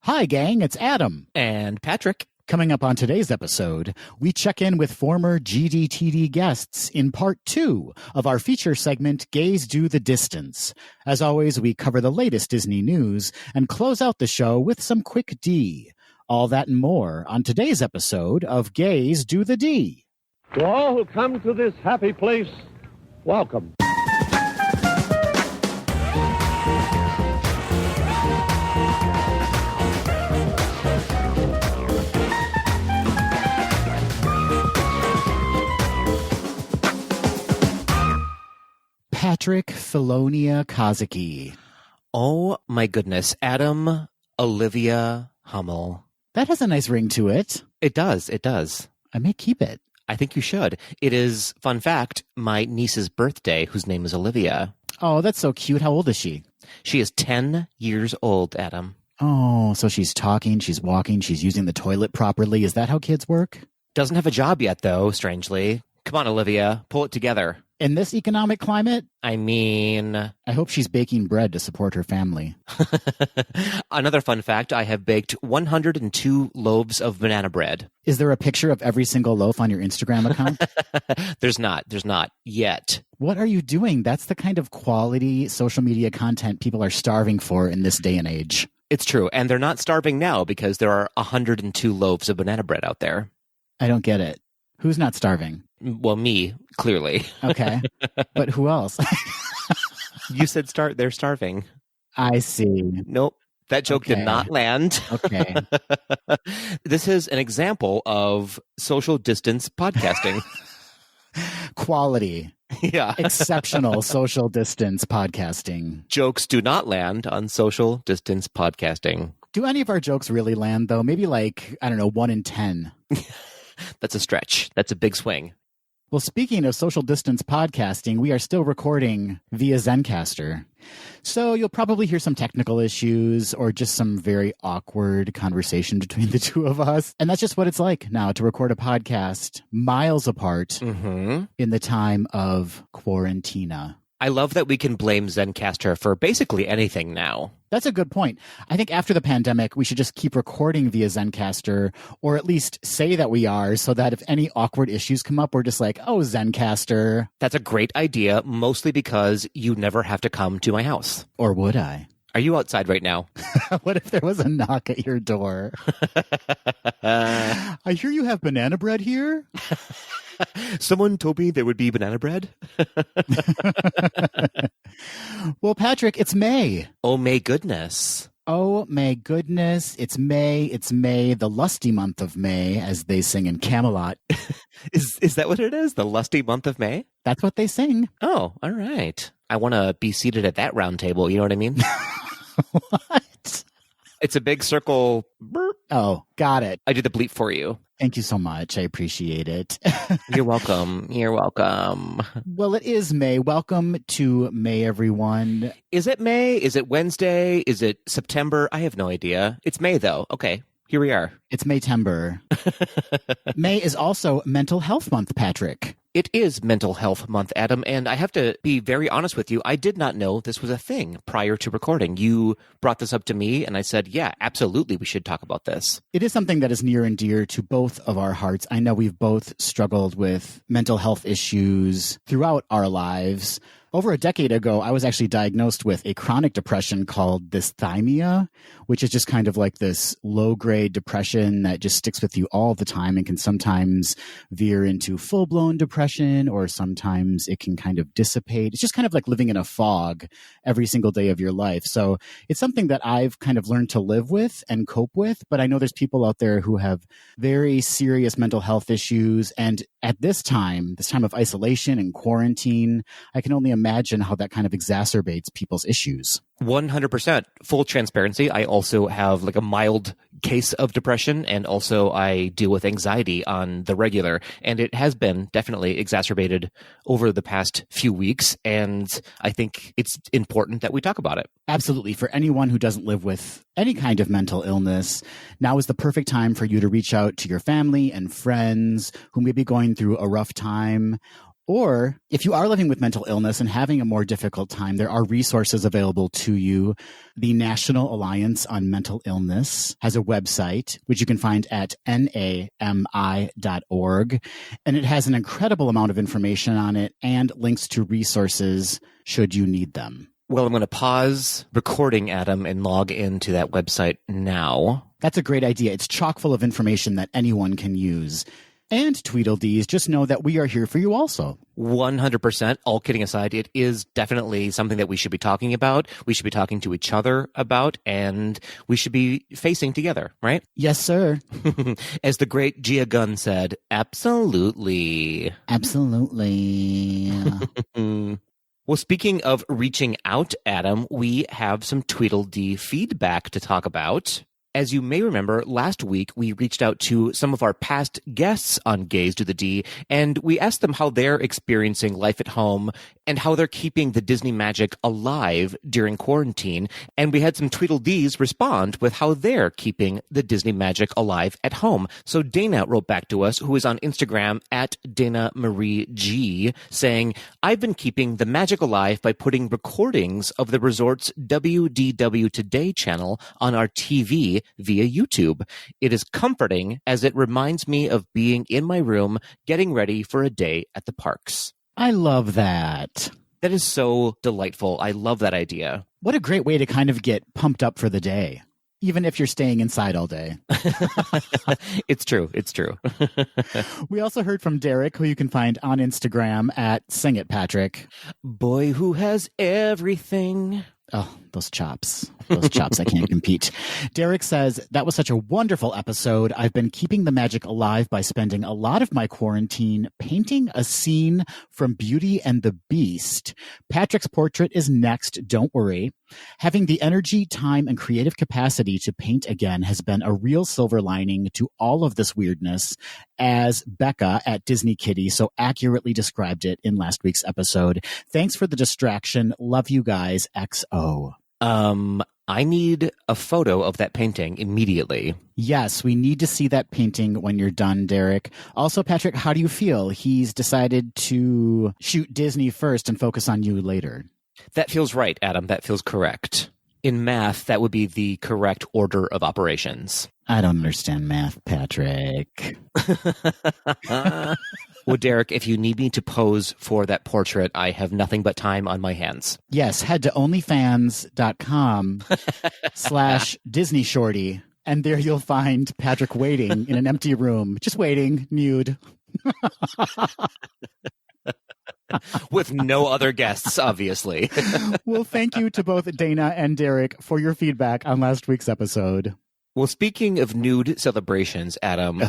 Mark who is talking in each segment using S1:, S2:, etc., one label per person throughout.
S1: Hi, gang, it's Adam.
S2: And Patrick.
S1: Coming up on today's episode, we check in with former GDTD guests in part 2 of our feature segment, Geis Do the Distance. As always, we cover the latest Disney news and close out the show with some quick D. All that and more on today's episode of Geis Do the D.
S3: To all who come to this happy place, welcome.
S1: Patrick Filonia Kozicki.
S2: Oh my goodness. Adam Olivia Hummel.
S1: That has a nice ring to it.
S2: It does. It does.
S1: I may keep it.
S2: I think you should. It is, fun fact, my niece's birthday, whose name is Olivia.
S1: Oh, that's so cute. How old is she?
S2: She is 10 years old, Adam.
S1: Oh, so she's talking, she's walking, she's using the toilet properly. Is that how kids work?
S2: Doesn't have a job yet, though, strangely. Come on, Olivia. Pull it together.
S1: In this economic climate?
S2: I mean...
S1: I hope she's baking bread to support her family.
S2: Another fun fact, I have baked 102 loaves of banana bread.
S1: Is there a picture of every single loaf on your Instagram account?
S2: There's not yet.
S1: What are you doing? That's the kind of quality social media content people are starving for in this day and age.
S2: It's true, and they're not starving now because there are 102 loaves of banana bread out there.
S1: I don't get it. Who's not starving?
S2: Well, me, clearly.
S1: Okay. But who else?
S2: You said they're starving.
S1: I see.
S2: Nope. That joke did not land.
S1: Okay.
S2: This is an example of social distance podcasting.
S1: Quality.
S2: Yeah.
S1: Exceptional social distance podcasting.
S2: Jokes do not land on social distance podcasting.
S1: Do any of our jokes really land, though? Maybe 1 in 10.
S2: That's a stretch. That's a big swing.
S1: Well, speaking of social distance podcasting, we are still recording via Zencastr. So you'll probably hear some technical issues or just some very awkward conversation between the two of us. And that's just what it's like now to record a podcast miles apart in the time of quarantina.
S2: I love that we can blame Zencastr for basically anything now.
S1: That's a good point. I think after the pandemic, we should just keep recording via Zencastr, or at least say that we are, so that if any awkward issues come up, we're just like, oh, Zencastr.
S2: That's a great idea, mostly because you never have to come to my house.
S1: Or would I?
S2: Are you outside right now?
S1: What if there was a knock at your door? I hear you have banana bread here.
S2: Someone told me there would be banana bread.
S1: Well, Patrick, it's May.
S2: Oh, May goodness.
S1: Oh, May goodness. It's May. It's May, the lusty month of May, as they sing in Camelot.
S2: Is that what it is? The lusty month of May?
S1: That's what they sing.
S2: Oh, all right. I want to be seated at that round table. You know what I mean?
S1: What?
S2: It's a big circle. Burp.
S1: Oh, got it.
S2: I did the bleep for you.
S1: Thank you so much. I appreciate it.
S2: You're welcome. You're welcome.
S1: Well, it is May. Welcome to May, everyone.
S2: Is it May? Is it Wednesday? Is it September? I have no idea. It's May, though. Okay, here we are.
S1: It's Maytember. May is also Mental Health Month, Patrick.
S2: It is Mental Health Month, Adam, and I have to be very honest with you. I did not know this was a thing prior to recording. You brought this up to me, and I said, yeah, absolutely, we should talk about this.
S1: It is something that is near and dear to both of our hearts. I know we've both struggled with mental health issues throughout our lives. Over a decade ago, I was actually diagnosed with a chronic depression called dysthymia, which is just kind of like this low-grade depression that just sticks with you all the time and can sometimes veer into full-blown depression, or sometimes it can kind of dissipate. It's just kind of like living in a fog every single day of your life. So it's something that I've kind of learned to live with and cope with, but I know there's people out there who have very serious mental health issues. And at this time of isolation and quarantine, I can only imagine how that kind of exacerbates people's issues.
S2: 100%. Full transparency. I also have like a mild case of depression, and also I deal with anxiety on the regular. And it has been definitely exacerbated over the past few weeks. And I think it's important that we talk about it.
S1: Absolutely. For anyone who doesn't live with any kind of mental illness, now is the perfect time for you to reach out to your family and friends who may be going through a rough time, Or if you are living with mental illness and having a more difficult time, there are resources available to you. The National Alliance on Mental Illness has a website, which you can find at nami.org. And it has an incredible amount of information on it and links to resources should you need them.
S2: Well, I'm going to pause recording, Adam, and log into that website now.
S1: That's a great idea. It's chock full of information that anyone can use. And Tweedledees, just know that we are here for you also.
S2: 100%. All kidding aside, it is definitely something that we should be talking about. We should be talking to each other about, and we should be facing together, right?
S1: Yes, sir.
S2: As the great Gia Gunn said, absolutely.
S1: Absolutely.
S2: Well, speaking of reaching out, Adam, we have some Tweedledee feedback to talk about. As you may remember, last week we reached out to some of our past guests on Geis to the D, and we asked them how they're experiencing life at home and how they're keeping the Disney magic alive during quarantine. And we had some Tweedledees respond with how they're keeping the Disney magic alive at home. So Dana wrote back to us, who is on Instagram at Dana Marie G, saying, I've been keeping the magic alive by putting recordings of the resort's WDW Today channel on our TV via YouTube. It is comforting as it reminds me of being in my room getting ready for a day at the parks.
S1: I love that.
S2: That is so delightful. I love that idea.
S1: What a great way to kind of get pumped up for the day, even if you're staying inside all day.
S2: It's true. It's true.
S1: We also heard from Derek, who you can find on Instagram at Sing It Patrick.
S2: Boy who has everything.
S1: Oh, those chops. Those chops, I can't compete. Derek says, that was such a wonderful episode. I've been keeping the magic alive by spending a lot of my quarantine painting a scene from Beauty and the Beast. Patrick's portrait is next, don't worry. Having the energy, time, and creative capacity to paint again has been a real silver lining to all of this weirdness, as Becca at Disney Kitty so accurately described it in last week's episode. Thanks for the distraction. Love you guys. XO.
S2: I need a photo of that painting immediately.
S1: Yes, we need to see that painting when you're done, Derek. Also, Patrick, how do you feel? He's decided to shoot Disney first and focus on you later.
S2: That feels right, Adam. That feels correct. In math, that would be the correct order of operations.
S1: I don't understand math, Patrick.
S2: Well, Derek, if you need me to pose for that portrait, I have nothing but time on my hands.
S1: Yes, head to onlyfans.com/Disney Shorty, and there you'll find Patrick waiting in an empty room, just waiting, nude.
S2: With no other guests, obviously.
S1: Well, thank you to both Dana and Derek for your feedback on last week's episode.
S2: Well, speaking of nude celebrations, Adam,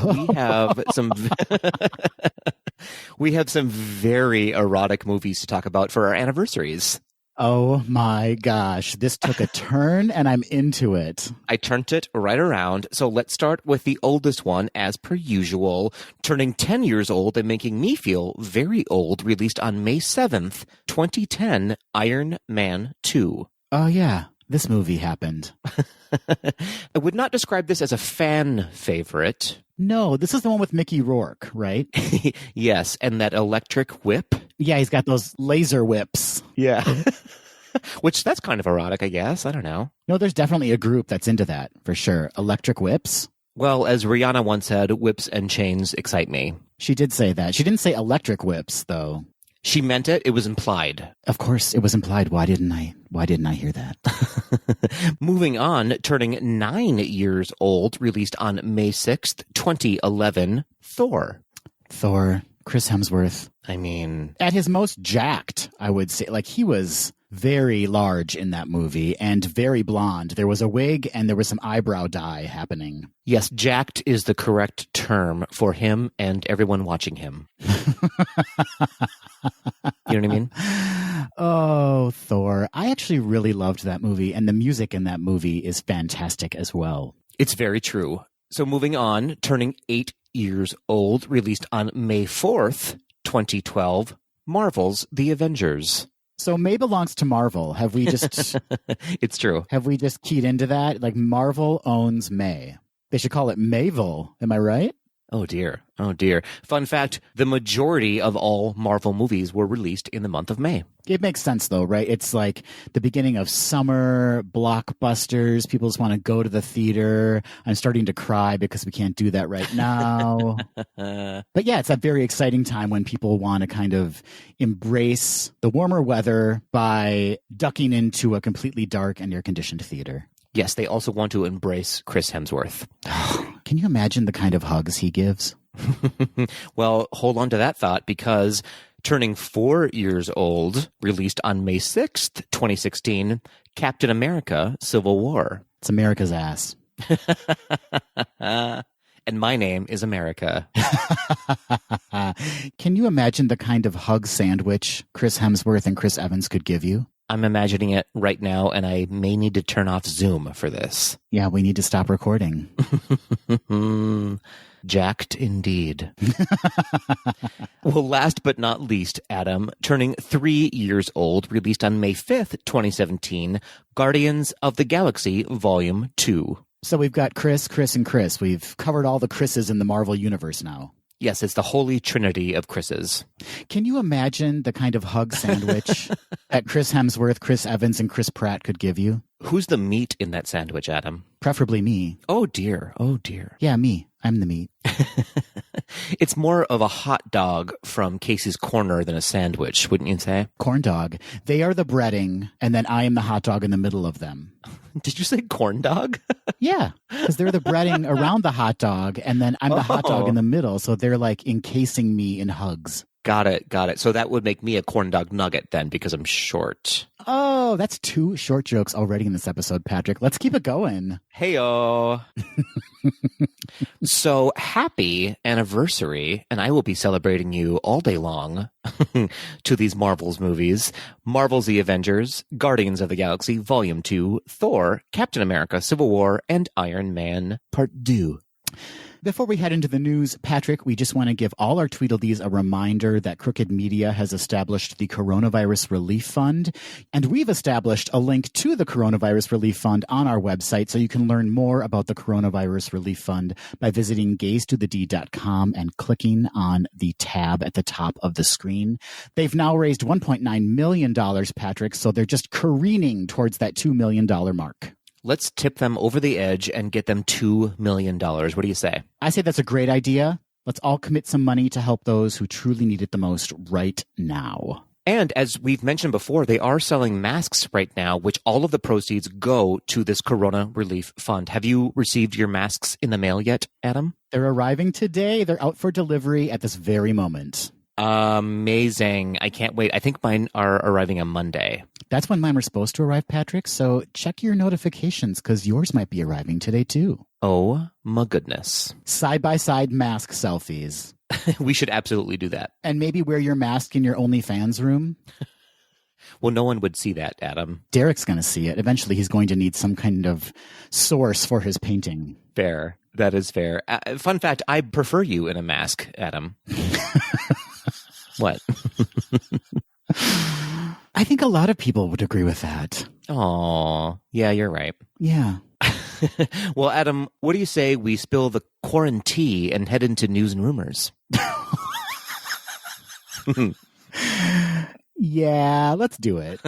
S2: we have some very erotic movies to talk about for our anniversaries.
S1: Oh my gosh, this took a turn and I'm into it.
S2: I turned it right around. So let's start with the oldest one, as per usual, turning 10 years old and making me feel very old, released on May 7th, 2010, Iron Man 2.
S1: Oh yeah, this movie happened.
S2: I would not describe this as a fan favorite.
S1: No, this is the one with Mickey Rourke, right?
S2: Yes, and that electric whip.
S1: Yeah, he's got those laser whips.
S2: Yeah. Which, that's kind of erotic, I guess. I don't know.
S1: No, there's definitely a group that's into that, for sure. Electric whips?
S2: Well, as Rihanna once said, whips and chains excite me.
S1: She did say that. She didn't say electric whips, though.
S2: She meant it. It was implied.
S1: Of course, it was implied. Why didn't I hear that?
S2: Moving on, turning 9 years old, released on May 6th, 2011, Thor.
S1: Thor, Chris Hemsworth.
S2: I mean,
S1: at his most jacked, I would say. Like, he was very large in that movie and very blonde. There was a wig and there was some eyebrow dye happening.
S2: Yes, jacked is the correct term for him and everyone watching him. You know what I mean?
S1: Oh, Thor. I actually really loved that movie, and the music in that movie is fantastic as well.
S2: It's very true. So moving on, turning 8 years old, released on May 4th, 2012, Marvel's The Avengers.
S1: So May belongs to Marvel. Have we just...
S2: It's true.
S1: Have we just keyed into that? Like, Marvel owns May. They should call it Mayville. Am I right?
S2: Oh, dear. Oh, dear. Fun fact, the majority of all Marvel movies were released in the month of May.
S1: It makes sense, though, right? It's like the beginning of summer, blockbusters. People just want to go to the theater. I'm starting to cry because we can't do that right now. But yeah, it's a very exciting time when people want to kind of embrace the warmer weather by ducking into a completely dark and air-conditioned theater.
S2: Yes, they also want to embrace Chris Hemsworth.
S1: Can you imagine the kind of hugs he gives?
S2: Well, hold on to that thought, because turning 4 years old, released on May 6th, 2016, Captain America: Civil War.
S1: It's America's ass.
S2: And my name is America.
S1: Can you imagine the kind of hug sandwich Chris Hemsworth and Chris Evans could give you?
S2: I'm imagining it right now, and I may need to turn off Zoom for this.
S1: Yeah, we need to stop recording.
S2: Jacked indeed. Well, last but not least, Adam, turning 3 years old, released on May 5th, 2017, Guardians of the Galaxy Volume 2.
S1: So we've got Chris, and Chris. We've covered all the Chris's in the Marvel Universe now.
S2: Yes, it's the holy trinity of Chris's.
S1: Can you imagine the kind of hug sandwich that Chris Hemsworth, Chris Evans, and Chris Pratt could give you?
S2: Who's the meat in that sandwich, Adam?
S1: Preferably me.
S2: Oh, dear. Oh, dear.
S1: Yeah, me. I'm the meat.
S2: It's more of a hot dog from Casey's Corner than a sandwich, wouldn't you say?
S1: Corn dog. They are the breading, and then I am the hot dog in the middle of them.
S2: Did you say corn dog?
S1: Yeah, because they're the breading around the hot dog, and then I'm the hot dog in the middle, so they're like encasing me in hugs.
S2: Got it. So that would make me a corn dog nugget then, because I'm short.
S1: Oh, that's 2 short jokes already in this episode, Patrick. Let's keep it going.
S2: Hey-o. So happy anniversary, and I will be celebrating you all day long to these Marvel's movies. Marvel's The Avengers, Guardians of the Galaxy Volume 2, Thor, Captain America, Civil War, and Iron Man Part 2.
S1: Before we head into the news, Patrick, we just want to give all our Tweedledees a reminder that Crooked Media has established the Coronavirus Relief Fund, and we've established a link to the Coronavirus Relief Fund on our website, so you can learn more about the Coronavirus Relief Fund by visiting GazeToTheD.com and clicking on the tab at the top of the screen. They've now raised $1.9 million, Patrick, so they're just careening towards that $2 million mark.
S2: Let's tip them over the edge and get them $2 million. What do you say?
S1: I say that's a great idea. Let's all commit some money to help those who truly need it the most right now.
S2: And as we've mentioned before, they are selling masks right now, which all of the proceeds go to this Corona Relief Fund. Have you received your masks in the mail yet, Adam?
S1: They're arriving today. They're out for delivery at this very moment.
S2: Amazing. I can't wait. I think mine are arriving on Monday.
S1: That's when mine were supposed to arrive, Patrick. So check your notifications because yours might be arriving today, too.
S2: Oh, my goodness.
S1: Side-by-side mask selfies.
S2: We should absolutely do that.
S1: And maybe wear your mask in your OnlyFans room.
S2: Well, no one would see that, Adam.
S1: Derek's going to see it. Eventually, he's going to need some kind of source for his painting.
S2: Fair. That is fair. Fun fact, I prefer you in a mask, Adam. What?
S1: I think a lot of people would agree with that.
S2: Aw, yeah, you're right.
S1: Yeah.
S2: Well, Adam, what do you say we spill the quarantine and head into news and rumors?
S1: Yeah, let's do it.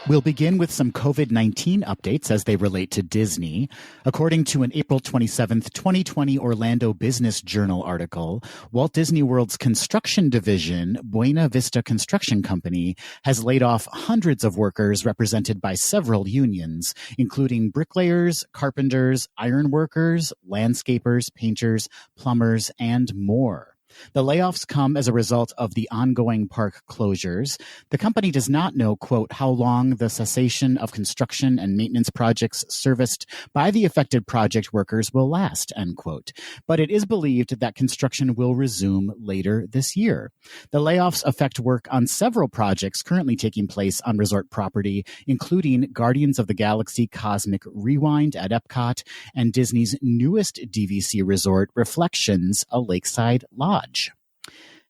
S1: We'll begin with some COVID-19 updates as they relate to Disney. According to an April 27th, 2020 Orlando Business Journal article, Walt Disney World's construction division, Buena Vista Construction Company, has laid off hundreds of workers represented by several unions, including bricklayers, carpenters, ironworkers, landscapers, painters, plumbers, and more. The layoffs come as a result of the ongoing park closures. The company does not know, quote, how long the cessation of construction and maintenance projects serviced by the affected project workers will last, end quote. But it is believed that construction will resume later this year. The layoffs affect work on several projects currently taking place on resort property, including Guardians of the Galaxy Cosmic Rewind at Epcot and Disney's newest DVC resort, Reflections, a lakeside lodge.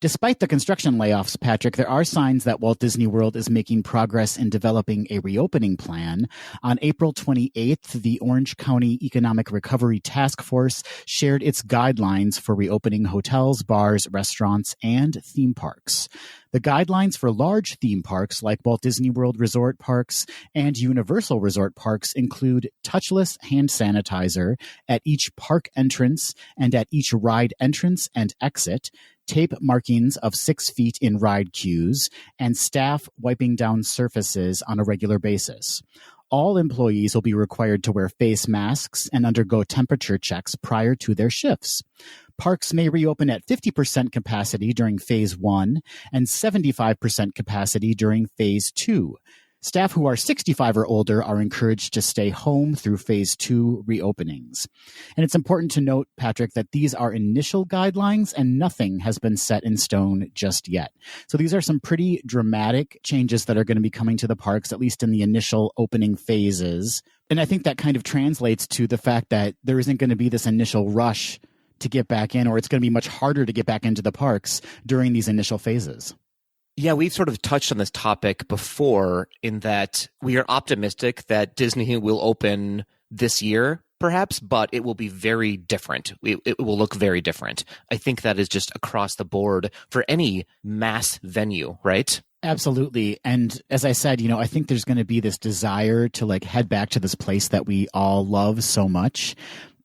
S1: Despite the construction layoffs, Patrick, there are signs that Walt Disney World is making progress in developing a reopening plan. On April 28th, the Orange County Economic Recovery Task Force shared its guidelines for reopening hotels, bars, restaurants, and theme parks. The guidelines for large theme parks like Walt Disney World Resort Parks and Universal Resort Parks include touchless hand sanitizer at each park entrance and at each ride entrance and exit, tape markings of 6 feet in ride queues, and staff wiping down surfaces on a regular basis. All employees will be required to wear face masks and undergo temperature checks prior to their shifts. Parks may reopen at 50% capacity during Phase 1 and 75% capacity during Phase 2. Staff who are 65 or older are encouraged to stay home through Phase 2 reopenings. And it's important to note, Patrick, that these are initial guidelines and nothing has been set in stone just yet. So these are some pretty dramatic changes that are going to be coming to the parks, at least in the initial opening phases. And I think that kind of translates to the fact that there isn't going to be this initial rush to get back in, or it's going to be much harder to get back into the parks during these initial phases.
S2: Yeah, we've sort of touched on this topic before in that we are optimistic that Disney will open this year, perhaps, but it will be very different. It will look very different. I think that is just across the board for any mass venue, right?
S1: Absolutely. And as I said, I think there's going to be this desire to head back to this place that we all love so much.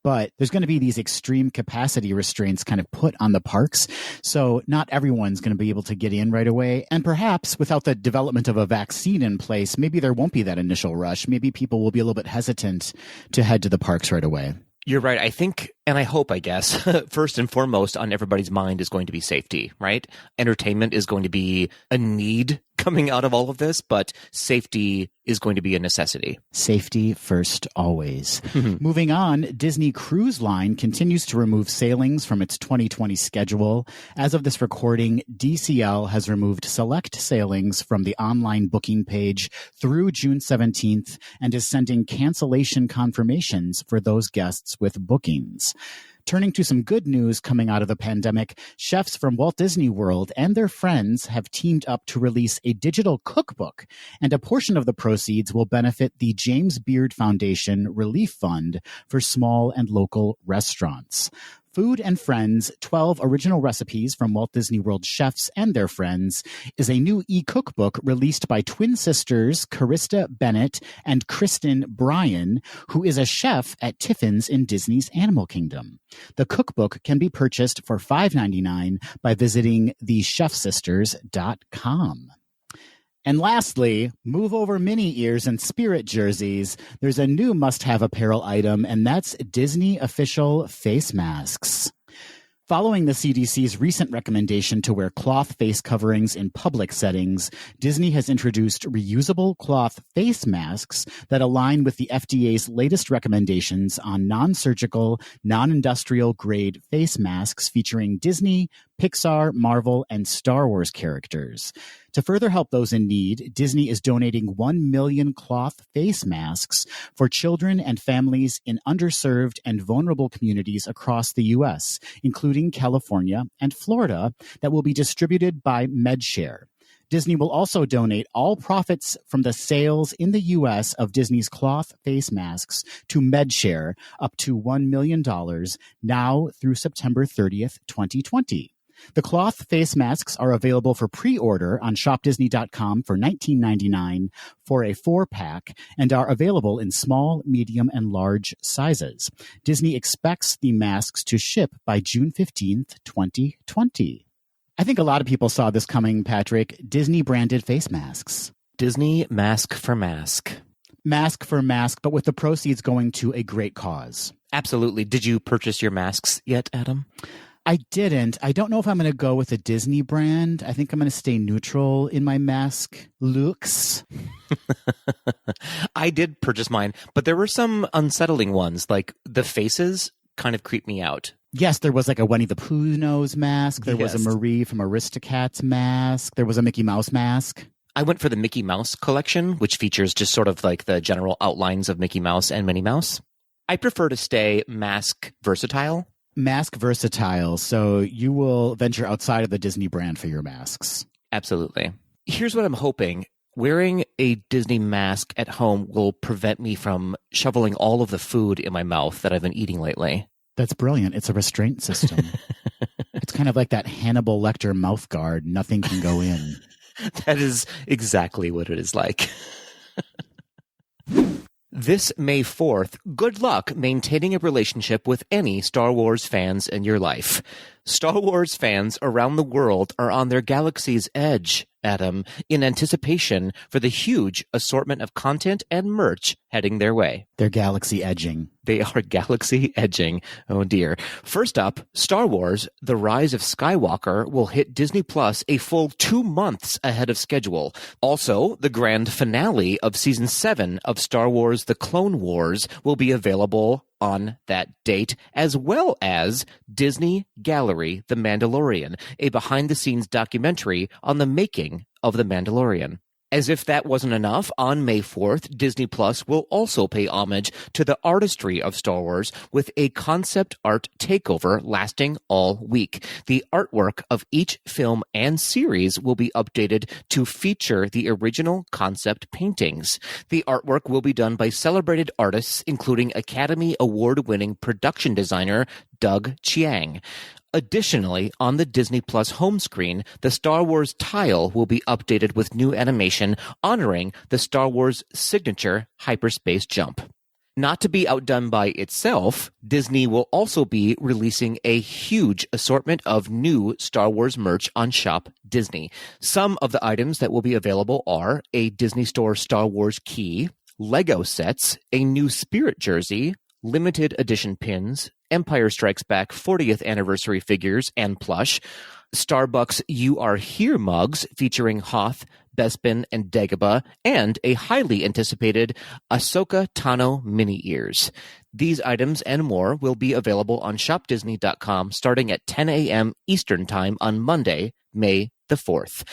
S1: But there's going to be these extreme capacity restraints kind of put on the parks. So not everyone's going to be able to get in right away. And perhaps without the development of a vaccine in place, maybe there won't be that initial rush. Maybe people will be a little bit hesitant to head to the parks right away.
S2: You're right. I think, and I hope, I guess, first and foremost on everybody's mind is going to be safety, right? Entertainment is going to be a need coming out of all of this, but safety is going to be a necessity.
S1: Safety first, always. Moving on, Disney Cruise Line continues to remove sailings from its 2020 schedule. As of this recording, DCL has removed select sailings from the online booking page through June 17th and is sending cancellation confirmations for those guests with bookings. Turning to some good news coming out of the pandemic, chefs from Walt Disney World and their friends have teamed up to release a digital cookbook, and a portion of the proceeds will benefit the James Beard Foundation Relief Fund for small and local restaurants. Food and Friends, 12 Original Recipes from Walt Disney World Chefs and Their Friends is a new e-cookbook released by twin sisters Carista Bennett and Kristen Bryan, who is a chef at Tiffin's in Disney's Animal Kingdom. The cookbook can be purchased for $5.99 by visiting thechefsisters.com. And lastly, move over mini ears and spirit jerseys. There's a new must-have apparel item, and that's Disney official face masks. Following the CDC's recent recommendation to wear cloth face coverings in public settings, Disney has introduced reusable cloth face masks that align with the FDA's latest recommendations on non-surgical, non-industrial grade face masks featuring Disney, Pixar, Marvel, and Star Wars characters. To further help those in need, Disney is donating 1 million cloth face masks for children and families in underserved and vulnerable communities across the U.S., including California and Florida, that will be distributed by MedShare. Disney will also donate all profits from the sales in the U.S. of Disney's cloth face masks to MedShare, up to $1 million, now through September 30th, 2020. The cloth face masks are available for pre-order on shopdisney.com for $19.99 for a 4-pack and are available in small, medium, and large sizes. Disney expects the masks to ship by June 15th, 2020. I think a lot of people saw this coming, Patrick. Disney-branded face masks.
S2: Disney mask for mask.
S1: Mask for mask, but with the proceeds going to a great cause.
S2: Absolutely. Did you purchase your masks yet, Adam?
S1: I didn't. I don't know if I'm going to go with a Disney brand. I think I'm going to stay neutral in my mask looks.
S2: I did purchase mine, but there were some unsettling ones. Like the faces kind of creep me out.
S1: Yes, there was like a Winnie the Pooh nose mask. There was a Marie from Aristocats mask. There was a Mickey Mouse mask.
S2: I went for the Mickey Mouse collection, which features just sort of like the general outlines of Mickey Mouse and Minnie Mouse. I prefer to stay mask versatile.
S1: mask versatile, so you will venture outside of the Disney brand for your masks.
S2: Absolutely. Here's what I'm hoping. Wearing a Disney mask at home will prevent me from shoveling all of the food in my mouth that I've been eating lately.
S1: That's brilliant. It's a restraint system. It's kind of like that Hannibal Lecter mouth guard. Nothing can go in.
S2: That is exactly what it is like. This May 4th, good luck maintaining a relationship with any Star Wars fans in your life. Star Wars fans around the world are on their galaxy's edge, Adam, in anticipation for the huge assortment of content and merch heading their way.
S1: They're galaxy edging.
S2: They are galaxy edging. Oh dear. First up, Star Wars, The Rise of Skywalker will hit Disney Plus a full 2 months ahead of schedule. Also, the grand finale of Season 7 of Star Wars The Clone Wars will be available on that date, as well as Disney Gallery The Mandalorian, a behind-the-scenes documentary on the making of The Mandalorian. As if that wasn't enough, on May 4th, Disney Plus will also pay homage to the artistry of Star Wars with a concept art takeover lasting all week. The artwork of each film and series will be updated to feature the original concept paintings. The artwork will be done by celebrated artists, including Academy Award-winning production designer Doug Chiang. Additionally, on the Disney Plus home screen, the Star Wars tile will be updated with new animation honoring the Star Wars signature hyperspace jump. Not to be outdone by itself, Disney will also be releasing a huge assortment of new Star Wars merch on Shop Disney. Some of the items that will be available are a Disney Store Star Wars key, Lego sets, a new Spirit jersey, limited edition pins, Empire Strikes Back 40th anniversary figures and plush, Starbucks You Are Here mugs featuring Hoth, Bespin, and Dagobah, and a highly anticipated Ahsoka Tano mini ears. These items and more will be available on shopdisney.com starting at 10 a.m. Eastern Time on Monday, May the 4th.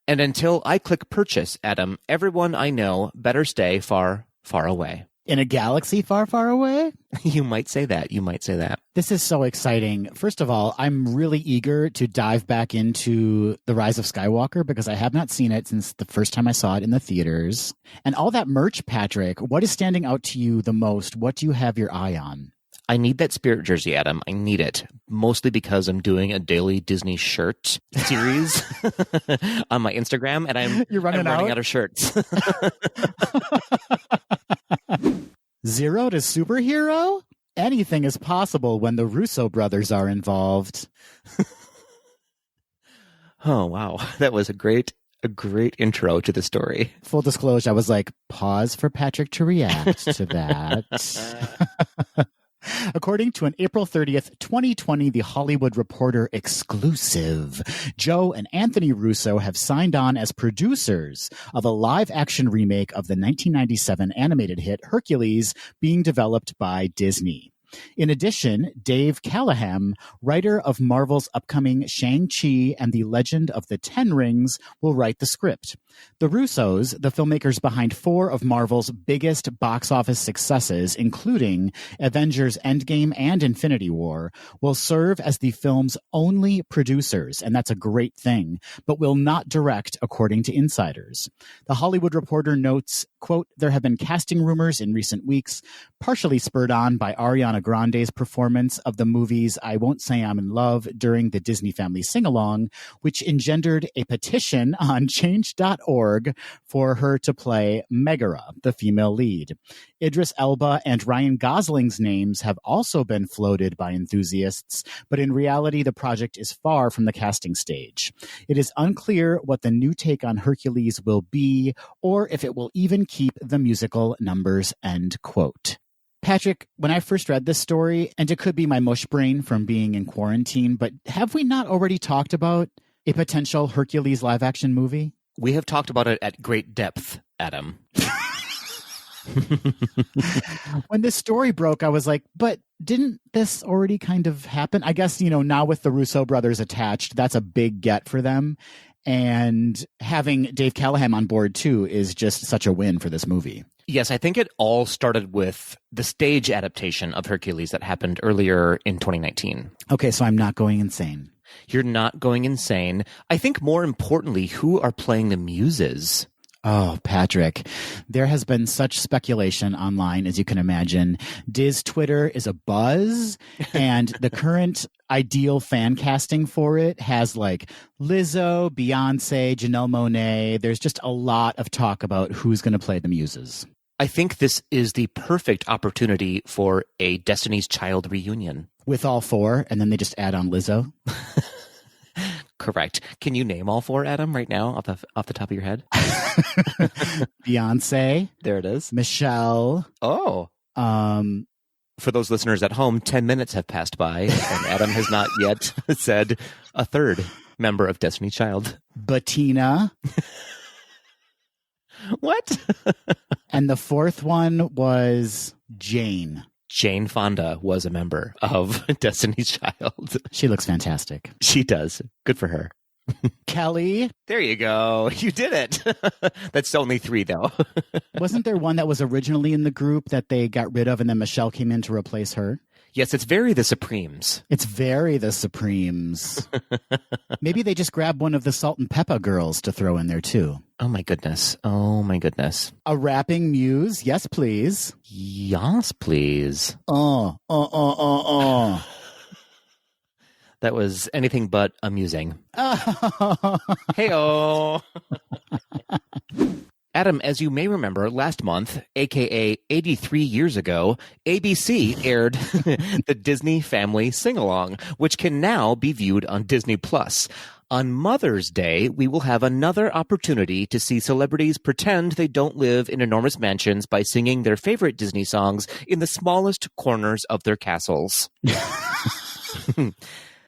S2: And until I click purchase, Adam, everyone I know better stay far, far away.
S1: In a galaxy far, far away?
S2: You might say that. You might say that.
S1: This is so exciting. First of all, I'm really eager to dive back into The Rise of Skywalker because I have not seen it since the first time I saw it in the theaters. And all that merch, Patrick, what is standing out to you the most? What do you have your eye on?
S2: I need that Spirit jersey, Adam. I need it. Mostly because I'm doing a daily Disney shirt series on my Instagram, and I'm running out of shirts.
S1: 0 to superhero? Anything is possible when the Russo brothers are involved.
S2: Oh, wow. That was a great intro to the story.
S1: Full disclosure, I was like, pause for Patrick to react to that. According to an April 30th, 2020, The Hollywood Reporter exclusive, Joe and Anthony Russo have signed on as producers of a live-action remake of the 1997 animated hit Hercules being developed by Disney. In addition, Dave Callaham, writer of Marvel's upcoming Shang-Chi and the Legend of the Ten Rings, will write the script. The Russos, the filmmakers behind 4 of Marvel's biggest box office successes, including Avengers Endgame and Infinity War, will serve as the film's only producers, and that's a great thing, but will not direct, according to insiders. The Hollywood Reporter notes, quote, there have been casting rumors in recent weeks, partially spurred on by Ariana Grande's performance of the movies I Won't Say I'm in Love during the Disney Family Sing-Along, which engendered a petition on change.org for her to play Megara, the female lead. Idris Elba and Ryan Gosling's names have also been floated by enthusiasts, but in reality, the project is far from the casting stage. It is unclear what the new take on Hercules will be, or if it will even keep the musical numbers, end quote. Patrick, when I first read this story, and it could be my mush brain from being in quarantine, but have we not already talked about a potential Hercules live-action movie?
S2: We have talked about it at great depth, Adam.
S1: When this story broke, I was like, but didn't this already kind of happen? I guess, now with the Russo brothers attached, that's a big get for them. And having Dave Callaham on board, too, is just such a win for this movie.
S2: Yes, I think it all started with the stage adaptation of Hercules that happened earlier in 2019.
S1: Okay, so I'm not going insane.
S2: You're not going insane. I think more importantly, who are playing the muses?
S1: Oh, Patrick, there has been such speculation online, as you can imagine. Diz Twitter is a buzz, and the current ideal fan casting for it has like Lizzo, Beyonce, Janelle Monáe. There's just a lot of talk about who's going to play the muses.
S2: I think this is the perfect opportunity for a Destiny's Child reunion.
S1: With all four, and then they just add on Lizzo?
S2: Correct. Can you name all four, Adam, right now off the top of your head?
S1: Beyonce.
S2: There it is.
S1: Michelle.
S2: Oh. For those listeners at home, 10 minutes have passed by, and Adam has not yet said a third member of Destiny's Child.
S1: Bettina.
S2: What?
S1: And the fourth one was Jane.
S2: Jane Fonda was a member of Destiny's Child.
S1: She looks fantastic.
S2: She does. Good for her.
S1: Kelly.
S2: There you go. You did it. That's only 3, though.
S1: Wasn't there one that was originally in the group that they got rid of and then Michelle came in to replace her?
S2: Yes, it's very the Supremes.
S1: It's very the Supremes. Maybe they just grab one of the Salt and Pepper girls to throw in there, too.
S2: Oh, my goodness. Oh, my goodness.
S1: A rapping muse? Yes, please.
S2: Yes, please. That was anything but amusing. Hey-oh. Adam, as you may remember, last month, aka 83 years ago, ABC aired the Disney Family Sing-Along, which can now be viewed on Disney+. On Mother's Day, we will have another opportunity to see celebrities pretend they don't live in enormous mansions by singing their favorite Disney songs in the smallest corners of their castles.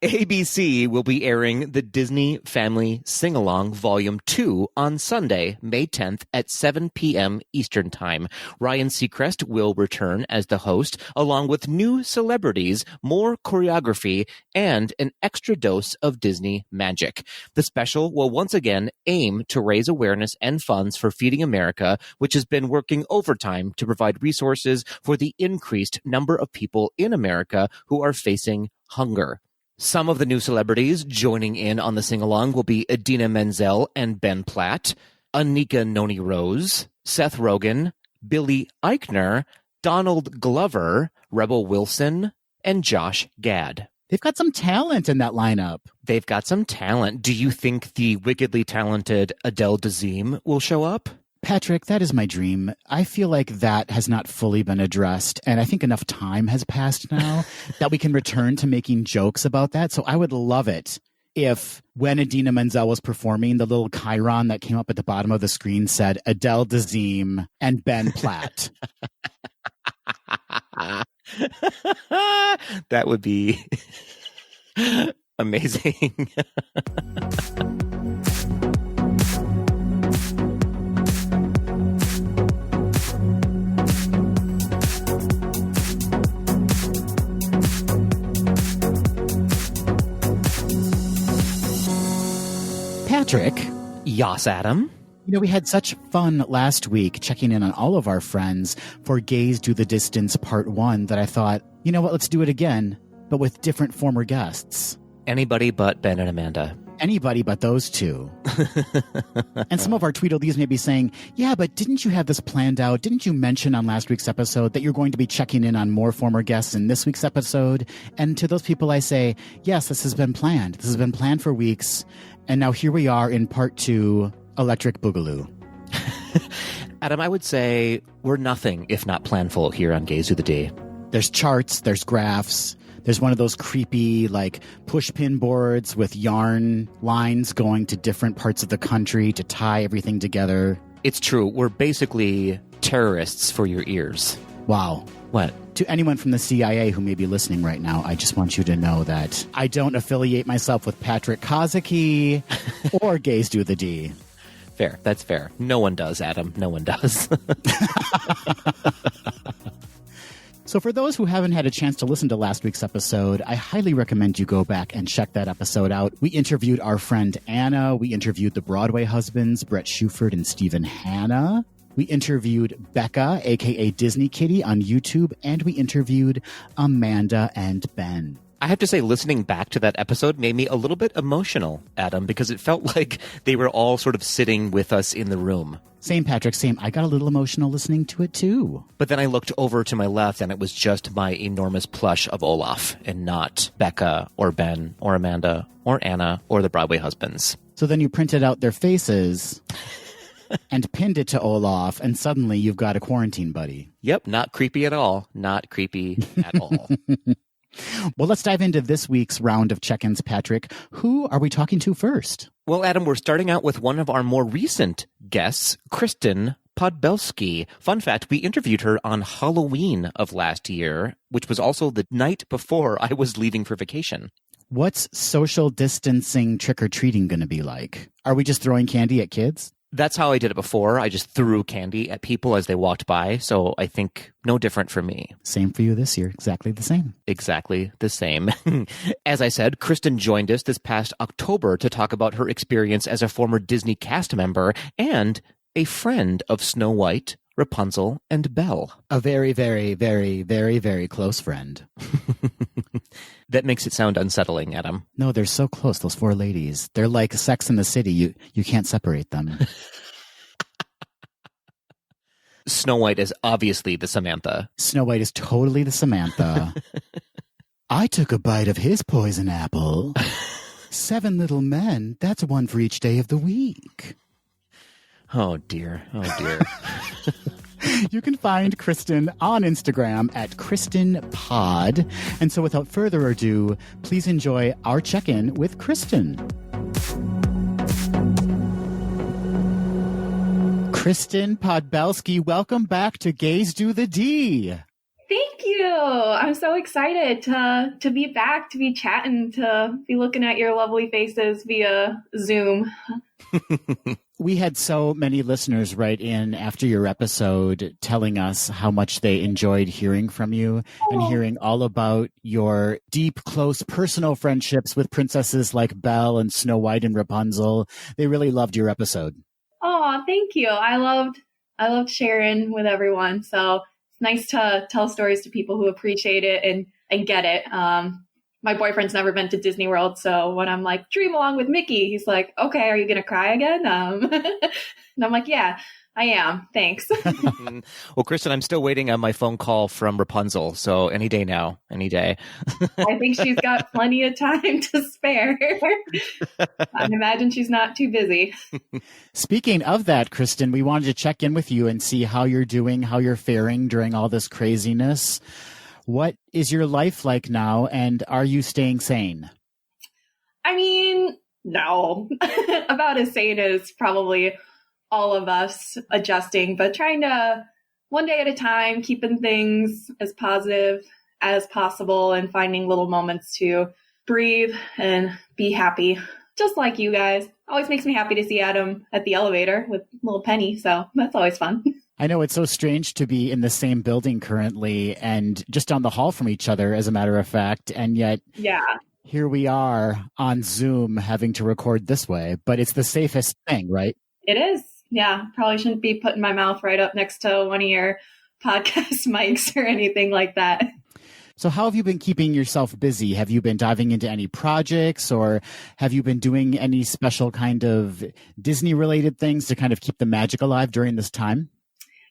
S2: ABC will be airing the Disney Family Sing-Along Volume 2 on Sunday, May 10th at 7 p.m. Eastern Time. Ryan Seacrest will return as the host, along with new celebrities, more choreography, and an extra dose of Disney magic. The special will once again aim to raise awareness and funds for Feeding America, which has been working overtime to provide resources for the increased number of people in America who are facing hunger. Some of the new celebrities joining in on the sing-along will be Idina Menzel and Ben Platt, Anika Noni Rose, Seth Rogen, Billy Eichner, Donald Glover, Rebel Wilson, and Josh Gad.
S1: They've got some talent in that lineup.
S2: They've got some talent. Do you think the wickedly talented Adele Dazeem will show up?
S1: Patrick, that is my dream. I feel like that has not fully been addressed, and I think enough time has passed now that we can return to making jokes about that. So I would love it if when Idina Menzel was performing, the little chyron that came up at the bottom of the screen said Adele Dazeem and Ben Platt.
S2: That would be amazing.
S1: Patrick.
S2: Yas, Adam.
S1: You know, we had such fun last week checking in on all of our friends for Gaze Do the Distance Part 1 that I thought, you know what, let's do it again, but with different former guests.
S2: Anybody but Ben and Amanda.
S1: Anybody but those two. And some of our Tweedledees may be saying, yeah, but didn't you have this planned out? Didn't you mention on last week's episode that you're going to be checking in on more former guests in this week's episode? And to those people I say, yes, this has been planned. This has been planned for weeks. And now here we are in Part 2, Electric Boogaloo.
S2: Adam, I would say we're nothing if not planful here on Gaze Do the D.
S1: There's charts, there's graphs. There's one of those creepy, like, push-pin boards with yarn lines going to different parts of the country to tie everything together.
S2: It's true. We're basically terrorists for your ears.
S1: Wow.
S2: What?
S1: To anyone from the CIA who may be listening right now, I just want you to know that I don't affiliate myself with Patrick Kozicki or Gaze Do the D.
S2: Fair. That's fair. No one does, Adam. No one does.
S1: So for those who haven't had a chance to listen to last week's episode, I highly recommend you go back and check that episode out. We interviewed our friend Anna. We interviewed the Broadway husbands, Brett Shuford and Stephen Hanna. We interviewed Becca, aka Disney Kitty, on YouTube, and we interviewed Amanda and Ben.
S2: I have to say, listening back to that episode made me a little bit emotional, Adam, because it felt like they were all sort of sitting with us in the room.
S1: Same, Patrick, same. I got a little emotional listening to it, too.
S2: But then I looked over to my left, and it was just my enormous plush of Olaf, and not Becca or Ben or Amanda or Anna or the Broadway husbands.
S1: So then you printed out their faces and pinned it to Olaf, and suddenly you've got a quarantine buddy.
S2: Yep, not creepy at all. Not creepy at all.
S1: Well, let's dive into this week's round of check-ins, Patrick. Who are we talking to first?
S2: Well, Adam, we're starting out with one of our more recent guests, Kristen Podbelski. Fun fact, we interviewed her on Halloween of last year, which was also the night before I was leaving for vacation.
S1: What's social distancing trick-or-treating going to be like? Are we just throwing candy at kids?
S2: That's how I did it before. I just threw candy at people as they walked by. So I think no different for me.
S1: Same for you this year. Exactly the same.
S2: Exactly the same. As I said, Kristen joined us this past October to talk about her experience as a former Disney cast member and a friend of Snow White, Rapunzel, and Belle.
S1: A very, very, very, very, very close friend.
S2: That makes it sound unsettling, Adam.
S1: No, they're so close, those four ladies. They're like Sex in the City. You can't separate them.
S2: Snow White is obviously the Samantha.
S1: Snow White is totally the Samantha. I took a bite of his poison apple. 7 little men, that's one for each day of the week.
S2: Oh, dear. Oh, dear.
S1: You can find Kristen on Instagram at Kristen Pod. And so without further ado, please enjoy our check-in with Kristen. Kristen Podbelski, welcome back to Geis Do the D.
S4: Thank you. I'm so excited to be back, to be chatting, to be looking at your lovely faces via Zoom.
S1: We had so many listeners write in after your episode telling us how much they enjoyed hearing from you and hearing all about your deep, close personal friendships with princesses like Belle and Snow White and Rapunzel. They really loved your episode.
S4: Oh, thank you. I loved sharing with everyone. So it's nice to tell stories to people who appreciate it and get it. My boyfriend's never been to Disney World, so when I'm like, dream along with Mickey, he's like, okay, are you going to cry again? And I'm like, yeah, I am. Thanks.
S2: Well, Kristen, I'm still waiting on my phone call from Rapunzel, so any day now, any day.
S4: I think she's got plenty of time to spare. I imagine she's not too busy.
S1: Speaking of that, Kristen, we wanted to check in with you and see how you're doing, how you're faring during all this craziness. What is your life like now, and are you staying sane?
S4: I mean, no. About as sane as probably all of us, adjusting, but trying to one day at a time, keeping things as positive as possible and finding little moments to breathe and be happy. Just like you guys. Always makes me happy to see Adam at the elevator with little Penny, so that's always fun.
S1: I know it's so strange to be in the same building currently and just down the hall from each other, as a matter of fact. And yet,
S4: yeah,
S1: here we are on Zoom having to record this way. But it's the safest thing, right?
S4: It is. Yeah, probably shouldn't be putting my mouth right up next to one of your podcast mics or anything like that.
S1: So how have you been keeping yourself busy? Have you been diving into any projects, or have you been doing any special kind of Disney-related things to kind of keep the magic alive during this time?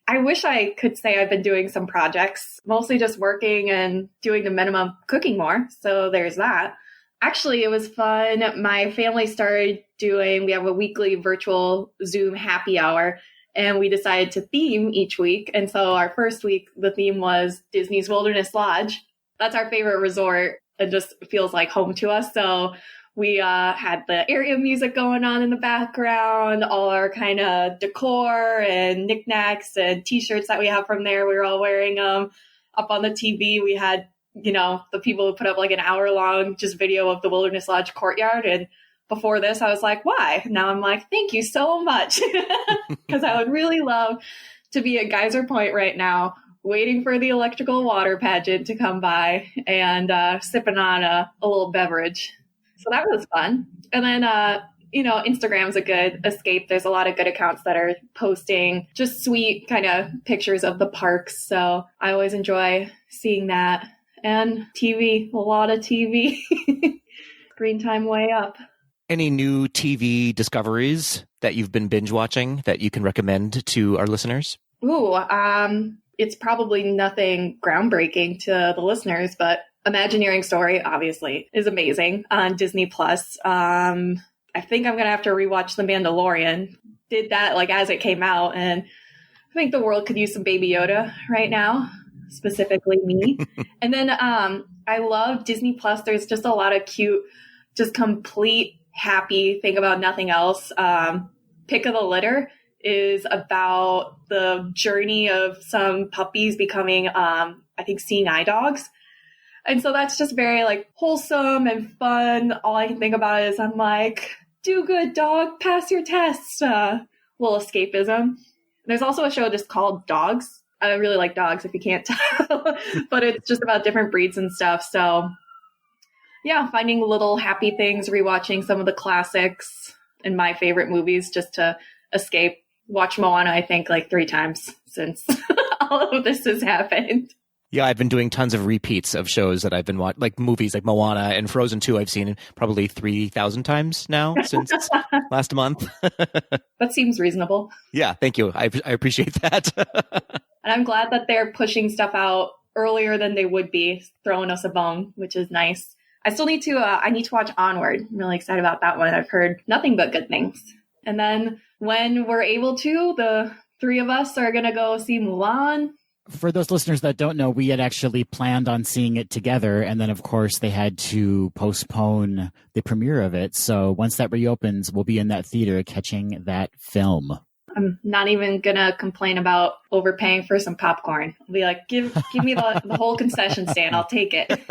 S4: I wish I could say I've been doing some projects, mostly just working and doing the minimum, cooking more. So there's that. Actually, it was fun. My family started we have a weekly virtual Zoom happy hour, and we decided to theme each week. And so our first week, the theme was Disney's Wilderness Lodge. That's our favorite resort. It just feels like home to us. So we had the area music going on in the background, all our kind of decor and knickknacks and T-shirts that we have from there. We were all wearing them. Up on the TV, we had, the people who put up like an hour-long just video of the Wilderness Lodge courtyard. And before this, I was like, why? Now I'm like, thank you so much. Because I would really love to be at Geyser Point right now, waiting for the electrical water pageant to come by and sipping on a little beverage. So that was fun. And then Instagram's a good escape. There's a lot of good accounts that are posting just sweet kind of pictures of the parks. So I always enjoy seeing that. And TV, a lot of TV. Screen time way up.
S2: Any new TV discoveries that you've been binge watching that you can recommend to our listeners?
S4: Ooh, it's probably nothing groundbreaking to the listeners, but Imagineering Story, obviously, is amazing on Disney Plus. I think I'm going to have to rewatch The Mandalorian. Did that as it came out, and I think the world could use some Baby Yoda right now, specifically me. And then I love Disney Plus. There's just a lot of cute, just complete happy, think about nothing else. Pick of the Litter is about the journey of some puppies becoming, I think, seeing eye dogs. And so that's just very wholesome and fun. All I can think about is I'm like, do good, dog, pass your tests. Little escapism. There's also a show just called Dogs. I really like dogs, if you can't tell, but it's just about different breeds and stuff. So yeah, finding little happy things, rewatching some of the classics and my favorite movies just to escape. Watch Moana, I think 3 times since all of this has happened.
S2: Yeah, I've been doing tons of repeats of shows that I've been watching, like movies like Moana and Frozen 2. I've seen probably 3,000 times now since last month.
S4: That seems reasonable.
S2: Yeah, thank you. I appreciate that.
S4: And I'm glad that they're pushing stuff out earlier than they would be, throwing us a bone, which is nice. I still need to, I need to watch Onward. I'm really excited about that one. I've heard nothing but good things. And then when we're able to, the 3 of us are going to go see Mulan.
S1: For those listeners that don't know, we had actually planned on seeing it together. And then, of course, they had to postpone the premiere of it. So once that reopens, we'll be in that theater catching that film.
S4: I'm not even going to complain about overpaying for some popcorn. I'll be like, give me the whole concession stand. I'll take it.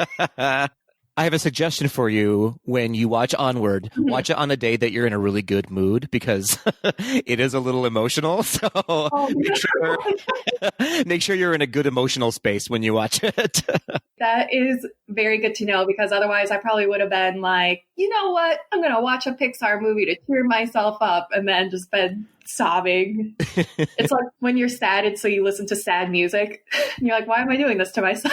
S2: I have a suggestion for you when you watch Onward. Watch it on a day that you're in a really good mood because it is a little emotional. So make sure you're in a good emotional space when you watch it.
S4: That is very good to know because otherwise I probably would have been like, you know what? I'm going to watch a Pixar movie to cheer myself up and then just been sobbing. It's like when you're sad and so you listen to sad music and you're like, why am I doing this to myself?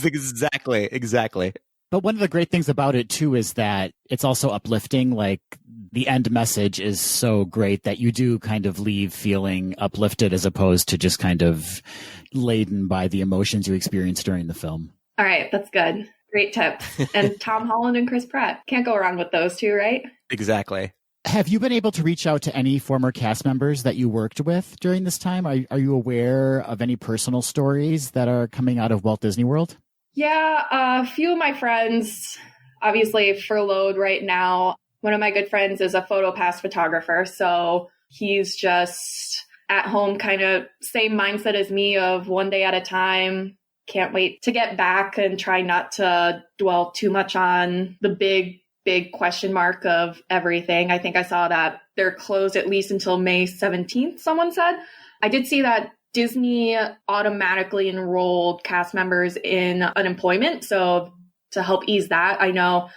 S2: Exactly.
S1: But one of the great things about it, too, is that it's also uplifting. Like, the end message is so great that you do kind of leave feeling uplifted as opposed to just kind of laden by the emotions you experience during the film.
S4: All right. That's good. Great tip. And Tom Holland and Chris Pratt. Can't go wrong with those two, right?
S2: Exactly.
S1: Have you been able to reach out to any former cast members that you worked with during this time? Are you aware of any personal stories that are coming out of Walt Disney World?
S4: Yeah, a few of my friends, obviously furloughed right now. One of my good friends is a PhotoPass photographer, so he's just at home, kind of same mindset as me of one day at a time. Can't wait to get back and try not to dwell too much on the big question mark of everything. I think I saw that they're closed at least until May 17th, someone said. I did see that Disney automatically enrolled cast members in unemployment. So to help ease that, I know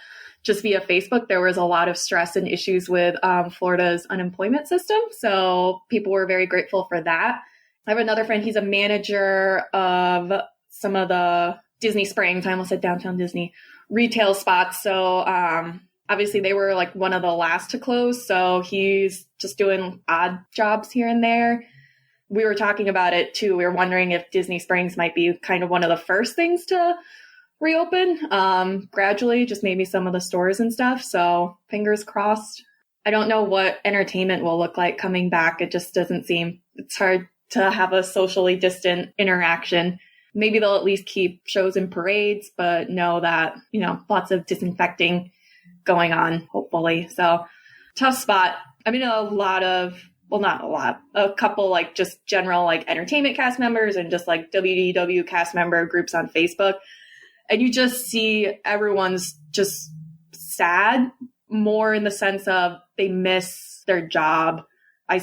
S4: just via Facebook, there was a lot of stress and issues with Florida's unemployment system. So people were very grateful for that. I have another friend, he's a manager of some of the Disney Springs, I almost said Downtown Disney, retail spots. So obviously they were like one of the last to close. So he's just doing odd jobs here and there. We were talking about it too. We were wondering if Disney Springs might be kind of one of the first things to reopen gradually, just maybe some of the stores and stuff. So fingers crossed. I don't know what entertainment will look like coming back. It just doesn't seem, it's hard to have a socially distant interaction. Maybe they'll at least keep shows and parades, but know that, lots of disinfecting going on, hopefully. So tough spot. I mean, a couple like just general like entertainment cast members and just like WDW cast member groups on Facebook. And you just see everyone's just sad, more in the sense of they miss their job. I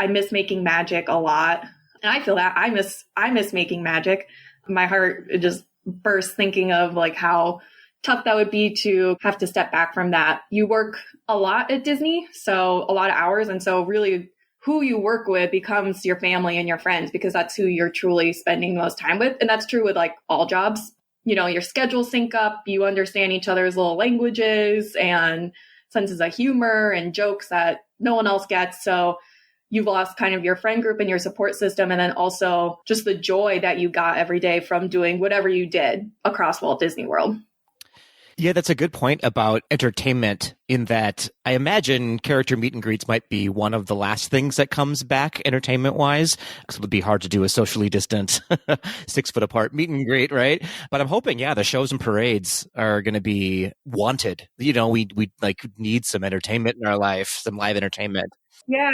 S4: miss making magic a lot. And I feel that I miss making magic. My heart just bursts thinking of like how tough that would be to have to step back from that. You work a lot at Disney, so a lot of hours. And so really who you work with becomes your family and your friends, because that's who you're truly spending the most time with. And that's true with like all jobs. You know, your schedules sync up, you understand each other's little languages and senses of humor and jokes that no one else gets. So you've lost kind of your friend group and your support system. And then also just the joy that you got every day from doing whatever you did across Walt Disney World.
S2: Yeah, that's a good point about entertainment, in that I imagine character meet and greets might be one of the last things that comes back entertainment-wise, because it would be hard to do a socially distant 6 foot apart meet and greet, right? But I'm hoping, yeah, the shows and parades are going to be wanted. You know, we like need some entertainment in our life, some live entertainment.
S4: Yeah,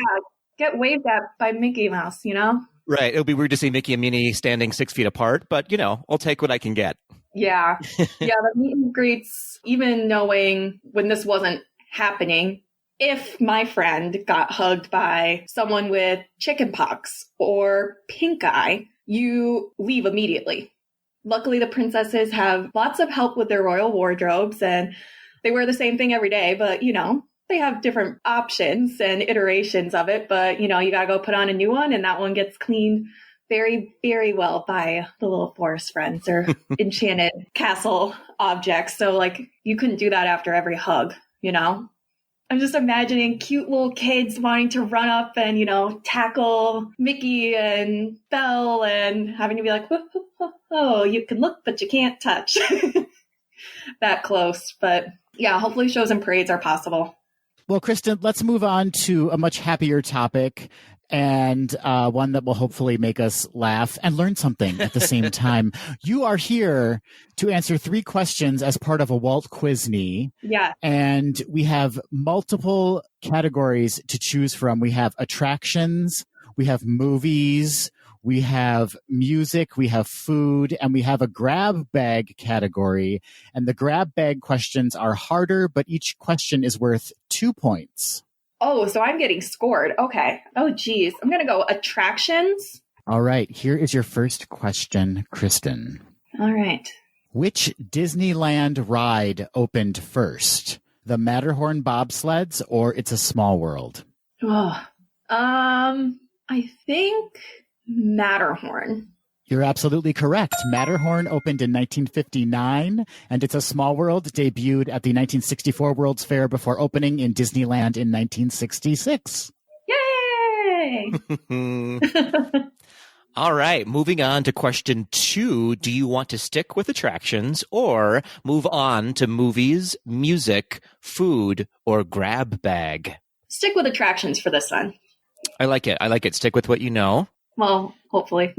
S4: get waved at by Mickey Mouse, you know?
S2: Right. It'll be weird to see Mickey and Minnie standing 6 feet apart, but, you know, I'll take what I can get.
S4: Yeah. Yeah, the meet and greets, even knowing when this wasn't happening, if my friend got hugged by someone with chickenpox or pink eye, you leave immediately. Luckily, the princesses have lots of help with their royal wardrobes, and they wear the same thing every day, but, you know, they have different options and iterations of it, but, you know, you got to go put on a new one, and that one gets cleaned very, very well by the little forest friends or enchanted castle objects. So, like, you couldn't do that after every hug, you know? I'm just imagining cute little kids wanting to run up and, you know, tackle Mickey and Belle and having to be like, oh, you can look, but you can't touch. That close. But yeah, hopefully shows and parades are possible.
S1: Well, Kristen, let's move on to a much happier topic, and one that will hopefully make us laugh and learn something at the same time. You are here to answer 3 questions as part of a Walt Quizney.
S4: Yeah.
S1: And we have multiple categories to choose from. We have attractions, we have movies, we have music, we have food, and we have a grab bag category. And the grab bag questions are harder, but each question is worth 2 points.
S4: Oh, so I'm getting scored. Okay. Oh, geez. I'm going to go attractions.
S1: All right. Here is your first question, Kristen.
S4: All right.
S1: Which Disneyland ride opened first? The Matterhorn bobsleds or It's a Small World?
S4: Oh, I think Matterhorn.
S1: You're absolutely correct. Matterhorn opened in 1959, and It's a Small World debuted at the 1964 World's Fair before opening in Disneyland in 1966.
S4: Yay!
S2: All right, moving on to question 2. Do you want to stick with attractions or move on to movies, music, food, or grab bag?
S4: Stick with attractions for this one.
S2: I like it. Stick with what you know.
S4: Well, hopefully.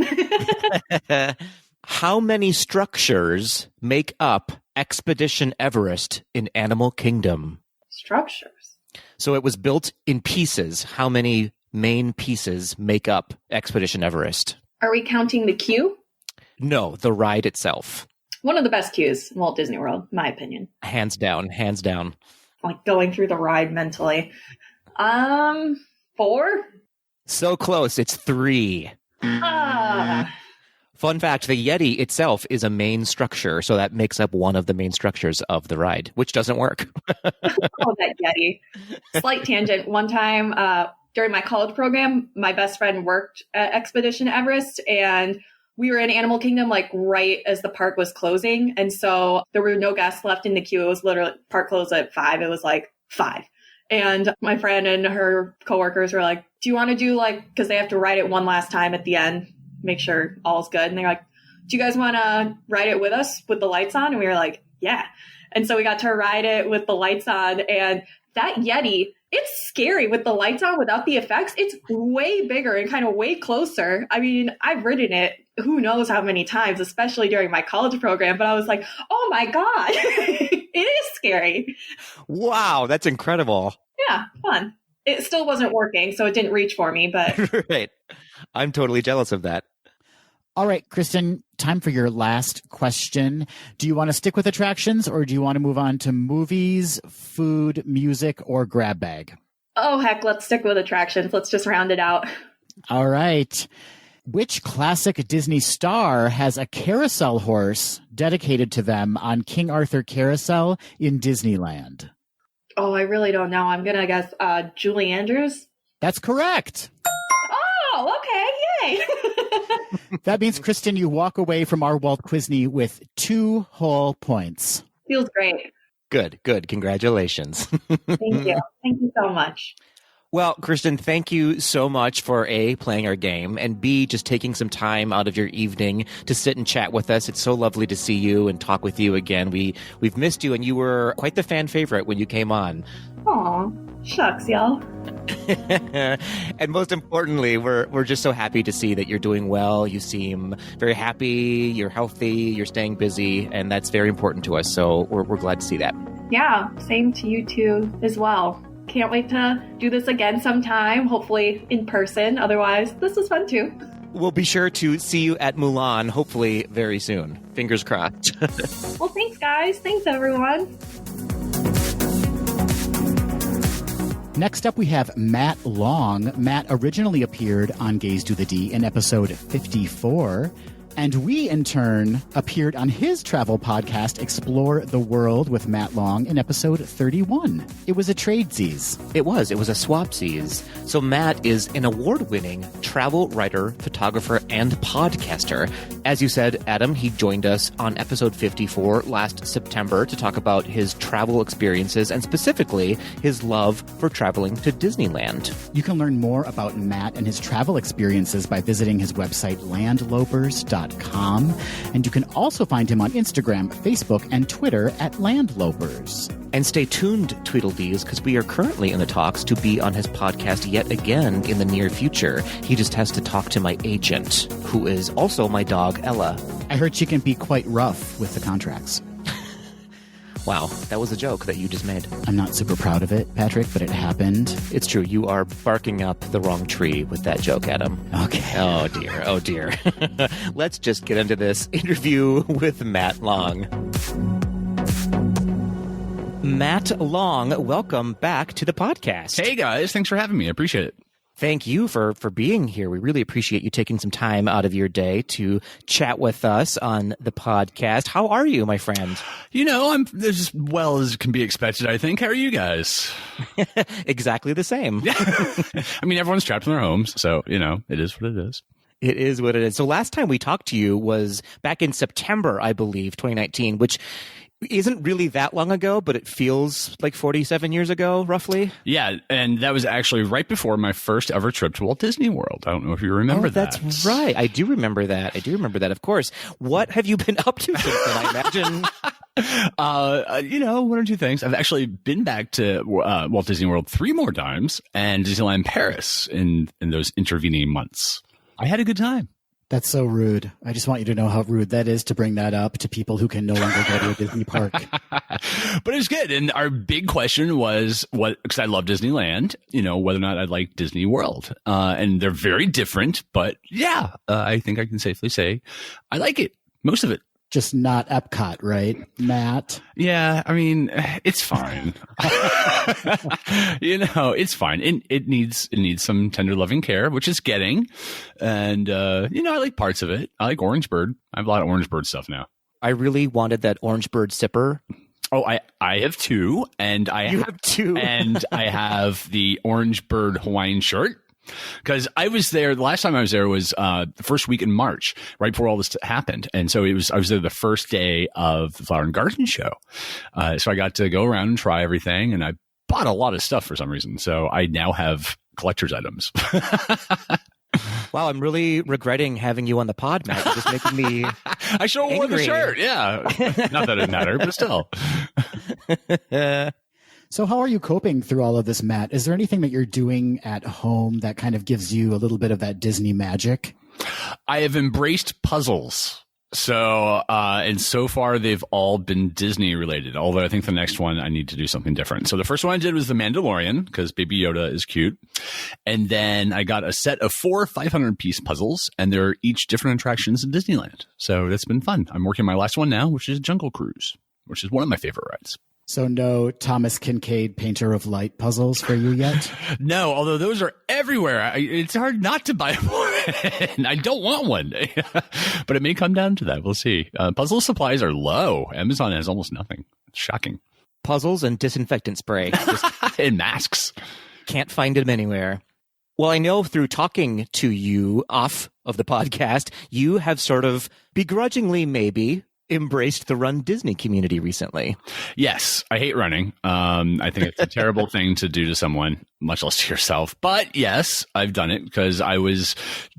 S2: How many structures make up Expedition Everest in Animal Kingdom?
S4: Structures.
S2: So it was built in pieces. How many main pieces make up Expedition Everest?
S4: Are we counting the queue?
S2: No, the ride itself.
S4: One of the best queues in Walt Disney World, in my opinion.
S2: Hands down.
S4: Like going through the ride mentally. 4?
S2: So close. It's 3. Fun fact, the Yeti itself is a main structure, so that makes up one of the main structures of the ride, which doesn't work.
S4: Oh, that Yeti. Slight tangent. One time during my college program, my best friend worked at Expedition Everest, and we were in Animal Kingdom like right as the park was closing. And so there were no guests left in the queue. It was literally park closed at 5. It was like 5. And my friend and her coworkers were like, do you want to do like, because they have to ride it one last time at the end, make sure all's good. And they're like, do you guys want to ride it with us with the lights on? And we were like, yeah. And so we got to ride it with the lights on. And that Yeti, it's scary with the lights on without the effects. It's way bigger and kind of way closer. I mean, I've ridden it who knows how many times, especially during my college program. But I was like, oh my God, it is scary.
S2: Wow, that's incredible.
S4: Yeah, fun. It still wasn't working, so it didn't reach for me, but...
S2: Right. I'm totally jealous of that.
S1: All right, Kristen, time for your last question. Do you want to stick with attractions or do you want to move on to movies, food, music, or grab bag?
S4: Oh, heck, let's stick with attractions. Let's just round it out.
S1: All right. Which classic Disney star has a carousel horse dedicated to them on King Arthur Carousel in Disneyland?
S4: Oh, I really don't know. I'm going to guess Julie Andrews.
S1: That's correct.
S4: Oh, okay. Yay.
S1: That means, Kristen, you walk away from our Walt Quizney with 2 whole points.
S4: Feels great.
S2: Good. Congratulations.
S4: Thank you. Thank you so much.
S2: Well, Kristen, thank you so much for A, playing our game, and B, just taking some time out of your evening to sit and chat with us. It's so lovely to see you and talk with you again. We've missed you, and you were quite the fan favorite when you came on.
S4: Aw, shucks, y'all.
S2: And most importantly, we're just so happy to see that you're doing well. You seem very happy, you're healthy, you're staying busy, and that's very important to us. So we're glad to see that.
S4: Yeah, same to you too as well. Can't wait to do this again sometime, hopefully in person. Otherwise, this was fun too.
S2: We'll be sure to see you at Mulan, hopefully very soon. Fingers crossed.
S4: Well, thanks, guys. Thanks, everyone.
S1: Next up, we have Matt Long. Matt originally appeared on Gaze Do the D in episode 54. And we, in turn, appeared on his travel podcast, Explore the World with Matt Long, in episode 31. It was a tradesies.
S2: It was a swapsies. So Matt is an award-winning travel writer, photographer, and podcaster. As you said, Adam, he joined us on episode 54 last September to talk about his travel experiences and specifically his love for traveling to Disneyland.
S1: You can learn more about Matt and his travel experiences by visiting his website, landlopers.com. And you can also find him on Instagram, Facebook, and Twitter at Landlopers.
S2: And stay tuned, Tweedledees, because we are currently in the talks to be on his podcast yet again in the near future. He just has to talk to my agent, who is also my dog, Ella.
S1: I heard she can be quite rough with the contracts.
S2: Wow, that was a joke that you just made.
S1: I'm not super proud of it, Patrick, but it happened.
S2: It's true. You are barking up the wrong tree with that joke, Adam.
S1: Okay.
S2: Oh, dear. Oh, dear. Let's just get into this interview with Matt Long. Matt Long, welcome back to the podcast.
S5: Hey, guys. Thanks for having me. I appreciate it.
S2: Thank you for being here. We really appreciate you taking some time out of your day to chat with us on the podcast. How are you, my friend?
S5: You know, I'm as well as can be expected, I think. How are you guys?
S2: Exactly the same.
S5: Yeah. I mean, everyone's trapped in their homes, so, you know, it is what it is.
S2: It is what it is. So last time we talked to you was back in September, I believe, 2019, which isn't really that long ago, but it feels like 47 years ago, roughly.
S5: Yeah, and that was actually right before my first ever trip to Walt Disney World. I don't know if you remember that.
S2: That's right. I do remember that. Of course. What have you been up to since then, I imagine?
S5: You know, 1 or 2 things. I've actually been back to Walt Disney World 3 more times and Disneyland Paris in those intervening months. I had a good time.
S1: That's so rude. I just want you to know how rude that is to bring that up to people who can no longer go to a Disney park.
S5: But it's good. And our big question was because I love Disneyland, you know, whether or not I'd like Disney World. And they're very different, but yeah, I think I can safely say I like it. Most of it.
S1: Just not Epcot, right, Matt?
S5: Yeah, I mean, it's fine. You know, it's fine. It needs some tender loving care, which it's getting. And, you know, I like parts of it. I like Orange Bird. I have a lot of Orange Bird stuff now.
S2: I really wanted that Orange Bird sipper.
S5: Oh, I have 2. And
S2: You have 2.
S5: And I have the Orange Bird Hawaiian shirt. Because I was there, the last time I was there was the first week in March, right before all this happened. And so I was there the first day of the Flower and Garden Show. So I got to go around and try everything, and I bought a lot of stuff for some reason. So I now have collector's items.
S2: Wow, I'm really regretting having you on the pod, Matt. You're just making me
S5: I should have worn the shirt, yeah. Not that it mattered, but still.
S1: So how are you coping through all of this, Matt? Is there anything that you're doing at home that kind of gives you a little bit of that Disney magic?
S5: I have embraced puzzles. So, and so far they've all been Disney related, although I think the next one I need to do something different. So the first one I did was The Mandalorian because Baby Yoda is cute. And then I got a set of 4 500-piece puzzles, and they're each different attractions in Disneyland. So that's been fun. I'm working on my last one now, which is Jungle Cruise, which is one of my favorite rides.
S1: So no Thomas Kincaid Painter of Light puzzles for you yet?
S5: No, although those are everywhere. It's hard not to buy more. And I don't want one, but it may come down to that. We'll see. Puzzle supplies are low. Amazon has almost nothing. It's shocking.
S2: Puzzles and disinfectant spray. Just
S5: And masks.
S2: can't find them anywhere. Well, I know through talking to you off of the podcast, you have sort of begrudgingly maybe embraced the Run Disney community recently.
S5: Yes, I hate running. I think it's a terrible thing to do to someone, much less to yourself. But yes, I've done it because I was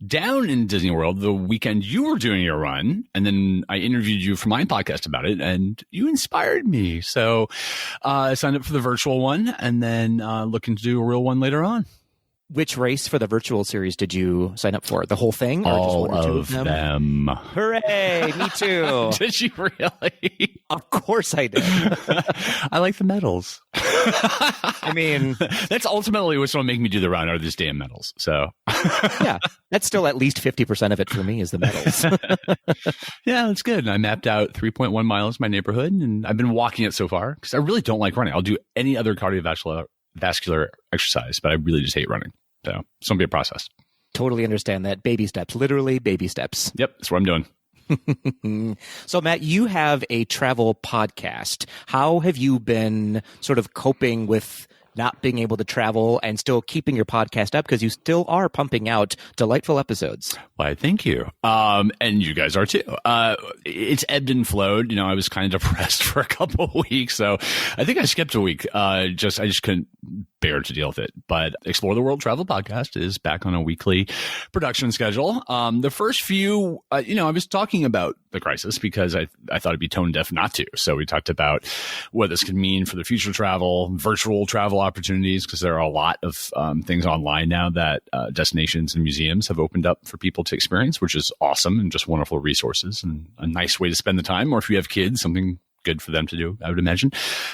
S5: down in Disney World the weekend you were doing your run. And then I interviewed you for my podcast about it and you inspired me. So I signed up for the virtual one and then looking to do a real one later on.
S2: Which race for the virtual series did you sign up for? The whole thing? Or
S5: All
S2: just one or two
S5: of
S2: of
S5: them.
S2: Hooray! Me too.
S5: Did you really?
S2: Of course I did.
S5: I like the medals.
S2: I mean,
S5: that's ultimately what's going to make me do the run are these damn medals. So
S2: yeah, that's still at least 50% of it for me is the medals.
S5: yeah, that's good. And I mapped out 3.1 miles in my neighborhood and I've been walking it so far because I really don't like running. I'll do any other cardiovascular exercise, but I really just hate running. So it's going to be a process.
S2: Totally understand that. Baby steps, literally baby steps.
S5: Yep, that's what I'm doing.
S2: So, Matt, you have a travel podcast. How have you been sort of coping with not being able to travel and still keeping your podcast up? Because you still are pumping out delightful eepisodes.
S5: Why, thank you. And you guys are too. It's ebbed and flowed. You know, I was kind of depressed for a couple of weeks. So I think I skipped a week. I just couldn't bear to deal with it. But Explore the World Travel Podcast is back on a weekly production schedule. The first few, I was talking about the crisis because I thought it'd be tone deaf not to. So we talked about what this could mean for the future travel, virtual travel opportunities, because there are a lot of things online now that destinations and museums have opened up for people to experience, which is awesome and just wonderful resources and a nice way to spend the time. Or if you have kids, something good for them to do, I would imagine.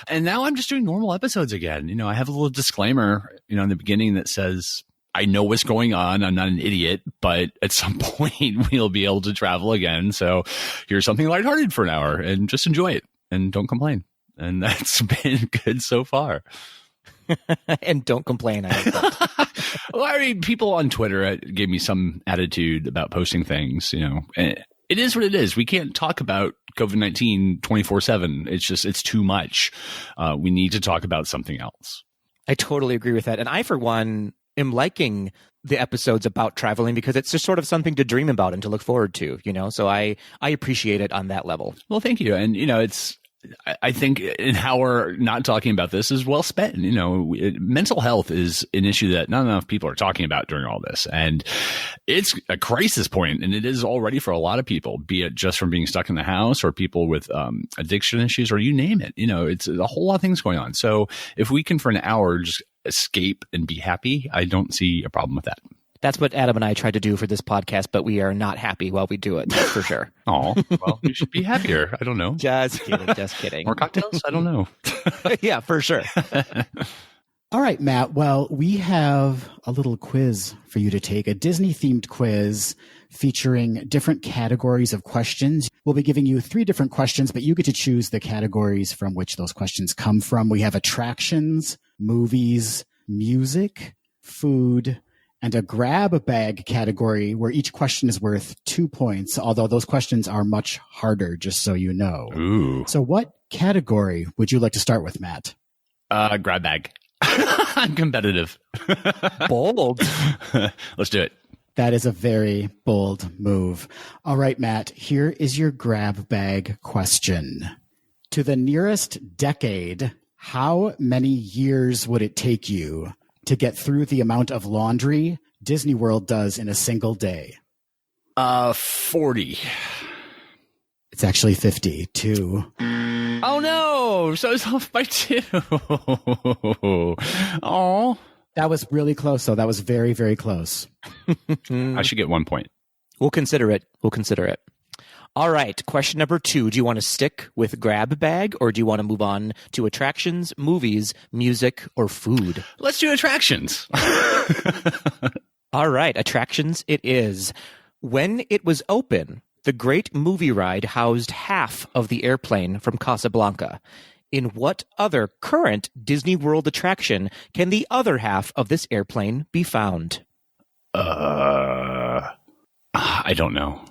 S5: And now I'm just doing normal episodes again. You know, I have a little disclaimer, in the beginning that says, I know what's going on. I'm not an idiot, but at some point we'll be able to travel again. So here's something lighthearted for an hour and just enjoy it and don't complain. And that's been good so far.
S2: And don't complain.
S5: Well, I mean, people on Twitter gave me some attitude about posting things, It is what it is. We can't talk about COVID-19 24/7. It's too much. We need to talk about something else.
S2: I totally agree with that. And I, for one, am liking the episodes about traveling because it's just sort of something to dream about and to look forward to, So I appreciate it on that level.
S5: Well, thank you. And, I think in how we're not talking about this is well spent. Mental health is an issue that not enough people are talking about during all this. And it's a crisis point, and it is already for a lot of people, be it just from being stuck in the house or people with addiction issues or you name it. It's a whole lot of things going on. So if we can for an hour just escape and be happy, I don't see a problem with that.
S2: That's what Adam and I tried to do for this podcast, but we are not happy while we do it, that's for sure.
S5: Oh, well, you should be happier. I don't know.
S2: Just kidding.
S5: More cocktails? I don't know.
S2: Yeah, for sure.
S1: All right, Matt. Well, we have a little quiz for you to take, a Disney-themed quiz featuring different categories of questions. We'll be giving you 3 different questions, but you get to choose the categories from which those questions come from. We have attractions, movies, music, food, and a grab bag category where each question is worth 2 points, although those questions are much harder, just so you know.
S5: Ooh.
S1: So what category would you like to start with, Matt?
S5: Grab bag. I'm competitive.
S2: Bold.
S5: Let's do it.
S1: That is a very bold move. All right, Matt, here is your grab bag question. To the nearest decade, how many years would it take you to get through the amount of laundry Disney World does in a single day?
S5: 40.
S1: It's actually 52.
S5: Oh no! So it's off by 2. Oh,
S1: that was really close, though. That was very, very close.
S5: I should get 1 point.
S2: We'll consider it. All right. Question number 2. Do you want to stick with grab bag or do you want to move on to attractions, movies, music, or food?
S5: Let's do attractions.
S2: All right. Attractions it is. When it was open, the Great Movie Ride housed half of the airplane from Casablanca. In what other current Disney World attraction can the other half of this airplane be found?
S5: I don't know.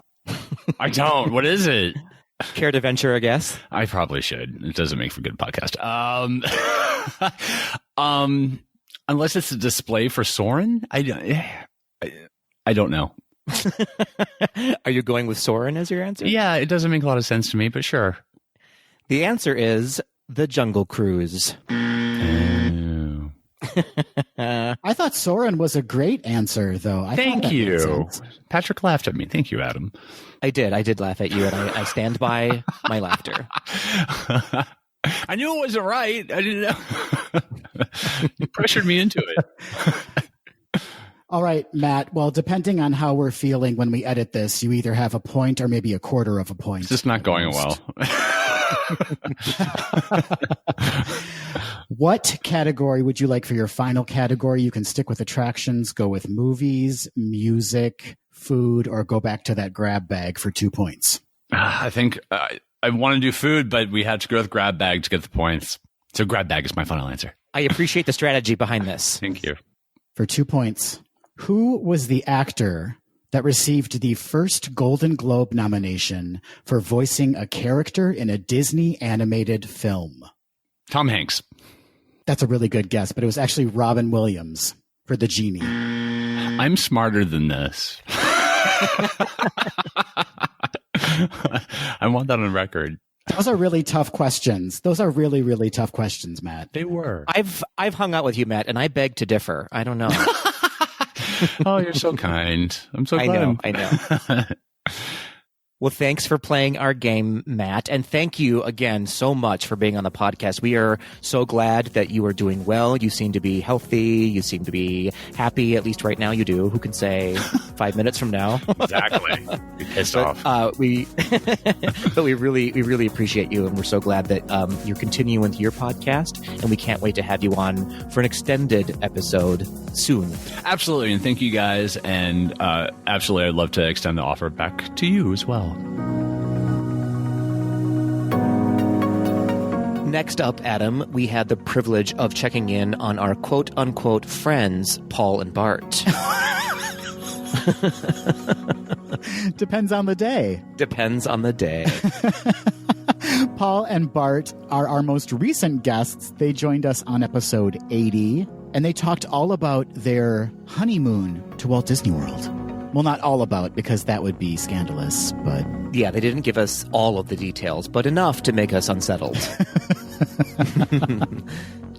S5: I don't. What is it?
S2: Care to venture a guess?
S5: I probably should. It doesn't make for a good podcast. Unless it's a display for Soren, I don't know.
S2: Are you going with Soren as your answer?
S5: Yeah, it doesn't make a lot of sense to me, but sure.
S2: The answer is the Jungle Cruise.
S1: I thought Soren was a great anser, though.
S5: Thank you. Patrick laughed at me. Thank you, Adam.
S2: I did laugh at you, and I stand by my laughter.
S5: I knew it wasn't right. I didn't know. You pressured me into it.
S1: All right, Matt. Well, depending on how we're feeling when we edit this, you either have a point or maybe a quarter of a point.
S5: It's just not going well.
S1: What category would you like for your final category? You can stick with attractions, go with movies, music, food, or go back to that grab bag for 2 points.
S5: I think I want to do food, but we had to go with grab bag to get the points. So grab bag is my final answer.
S2: I appreciate the strategy behind this.
S5: Thank you.
S1: For 2 points, who was the actor that received the first Golden Globe nomination for voicing a character in a Disney animated film?
S5: Tom Hanks.
S1: That's a really good guess, but it was actually Robin Williams for the genie.
S5: I'm smarter than this. I want that on record.
S1: Those are really tough questions. Those are really, really tough questions, Matt.
S5: They were.
S2: I've hung out with you, Matt, and I beg to differ. I don't know.
S5: Oh, you're so kind. I'm so glad.
S2: I know. Well, thanks for playing our game, Matt. And thank you again so much for being on the podcast. We are so glad that you are doing well. You seem to be healthy. You seem to be happy, at least right now you do. Who can say 5 minutes from now?
S5: Exactly. You're pissed off.
S2: But we really appreciate you. And we're so glad that you're continuing with your podcast. And we can't wait to have you on for an extended episode soon.
S5: Absolutely. And thank you guys. And absolutely, I'd love to extend the offer back to you as well.
S2: Next up, Adam, we had the privilege of checking in on our quote-unquote friends, Paul and Bart.
S1: Depends on the day.
S2: Depends on the day.
S1: Paul and Bart are our most recent guests. They joined us on episode 80, and they talked all about their honeymoon to Walt Disney World. Well, not all about, because that would be scandalous, but...
S2: Yeah, they didn't give us all of the details, but enough to make us unsettled.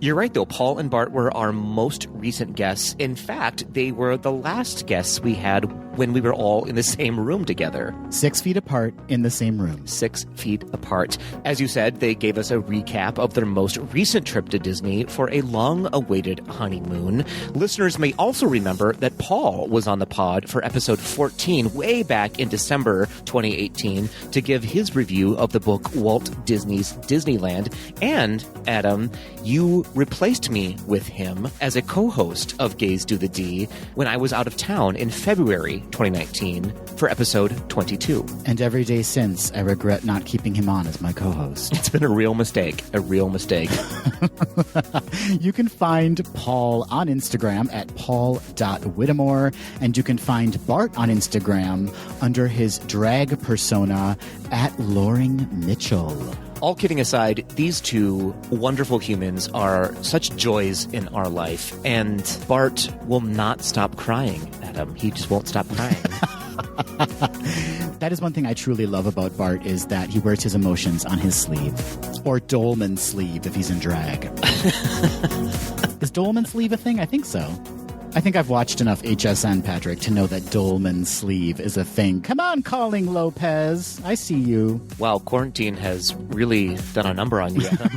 S2: You're right, though. Paul and Bart were our most recent guests. In fact, they were the last guests we had when we were all in the same room together.
S1: 6 feet apart in the same room.
S2: 6 feet apart. As you said, they gave us a recap of their most recent trip to Disney for a long-awaited honeymoon. Listeners may also remember that Paul was on the pod for episode 14 way back in December 2018 to give his review of the book Walt Disney's Disneyland. And, Adam, you replaced me with him as a co-host of Geis Do the D when I was out of town in February 2019 for episode 22.
S1: And every day since, I regret not keeping him on as my co-host.
S2: It's been a real mistake. A real mistake.
S1: You can find Paul on Instagram at paul.whittemore, and you can find Bart on Instagram under his drag persona at Loring Mitchell.
S2: All kidding aside, these two wonderful humans are such joys in our life, and Bart will not stop crying, Adam. He just won't stop crying.
S1: That is one thing I truly love about Bart, is that he wears his emotions on his sleeve. Or Dolman's sleeve if he's in drag. Is Dolman's sleeve a thing? I think so. I think I've watched enough HSN, Patrick, to know that Dolman's sleeve is a thing. Come on, Calling Lopez. I see you.
S2: Wow, quarantine has really done a number on you, Adam.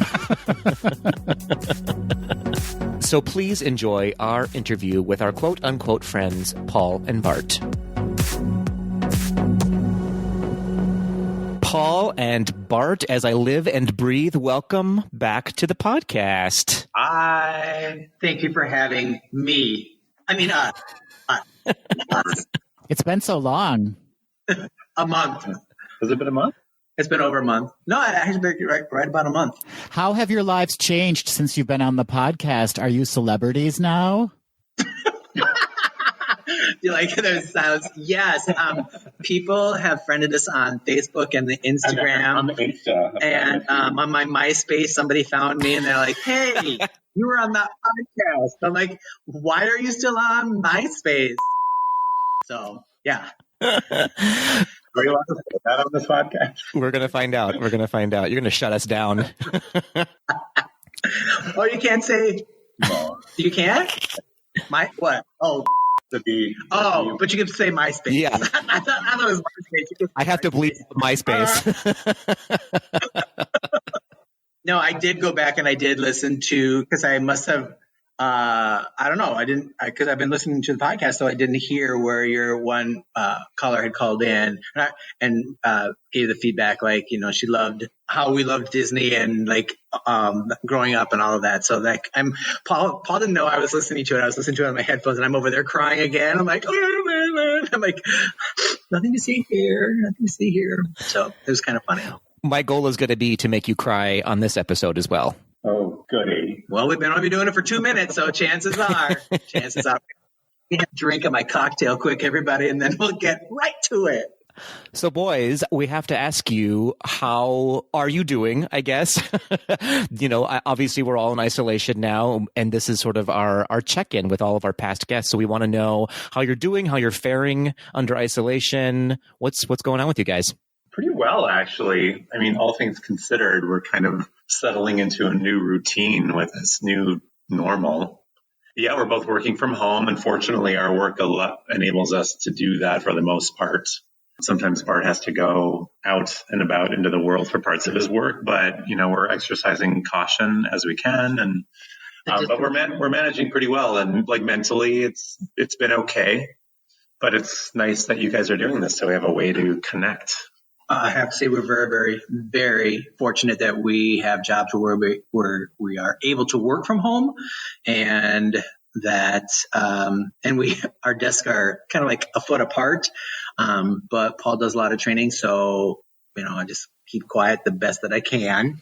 S2: So please enjoy our interview with our quote-unquote friends, Paul and Bart. Paul and Bart, as I live and breathe, welcome back to the podcast.
S6: Thank you for having me.
S1: It's been so long.
S6: A month.
S3: Has it been a month?
S6: It's been over a month. No, it has been right about a month.
S1: How have your lives changed since you've been on the podcast? Are you celebrities now?
S6: You like there's silence? Yes. People have friended us on Facebook and the Instagram.
S7: On the Insta.
S6: And on my MySpace, somebody found me and they're like, "Hey, you were on that podcast." I'm like, "Why are you still on MySpace?" So, yeah.
S7: Are you allowed to say that on this podcast?
S2: We're going to find out. You're going to shut us down.
S6: Oh, you can't say.
S7: No.
S6: You can't? What? Oh.
S7: But you
S6: can say MySpace.
S2: Yeah.
S6: I thought it was MySpace.
S2: I have to bleep MySpace.
S6: No, I did go back and I did listen to, because I must have, I don't know, because I've been listening to the podcast, so I didn't hear where your one caller had called in and gave the feedback, like, she loved how we loved Disney and like growing up and all of that. So like Paul didn't know I was listening to it. I was listening to it on my headphones and I'm over there crying again. I'm like, nothing to see here. So it was kind of funny.
S2: My goal is going to be to make you cry on this episode as well.
S7: Oh, goody.
S6: Well, we've been only doing it for 2 minutes, so chances are. We have to drink of my cocktail quick, everybody, and then we'll get right to it.
S2: So, boys, we have to ask you, how are you doing, I guess? Obviously, we're all in isolation now, and this is sort of our check-in with all of our past guests. So we want to know how you're doing, how you're faring under isolation. What's going on with you guys?
S7: Pretty well, actually. I mean, all things considered, we're kind of settling into a new routine with this new normal. Yeah, we're both working from home, and fortunately, our work enables us to do that for the most part. Sometimes Bart has to go out and about into the world for parts of his work, but we're exercising caution as we can, and but we're managing pretty well. And like mentally, it's been okay. But it's nice that you guys are doing this, so we have a way to connect.
S6: I have to say we're very, very, very fortunate that we have jobs where we are able to work from home, and that our desks are kind of like a foot apart. But Paul does a lot of training, so I just keep quiet the best that I can.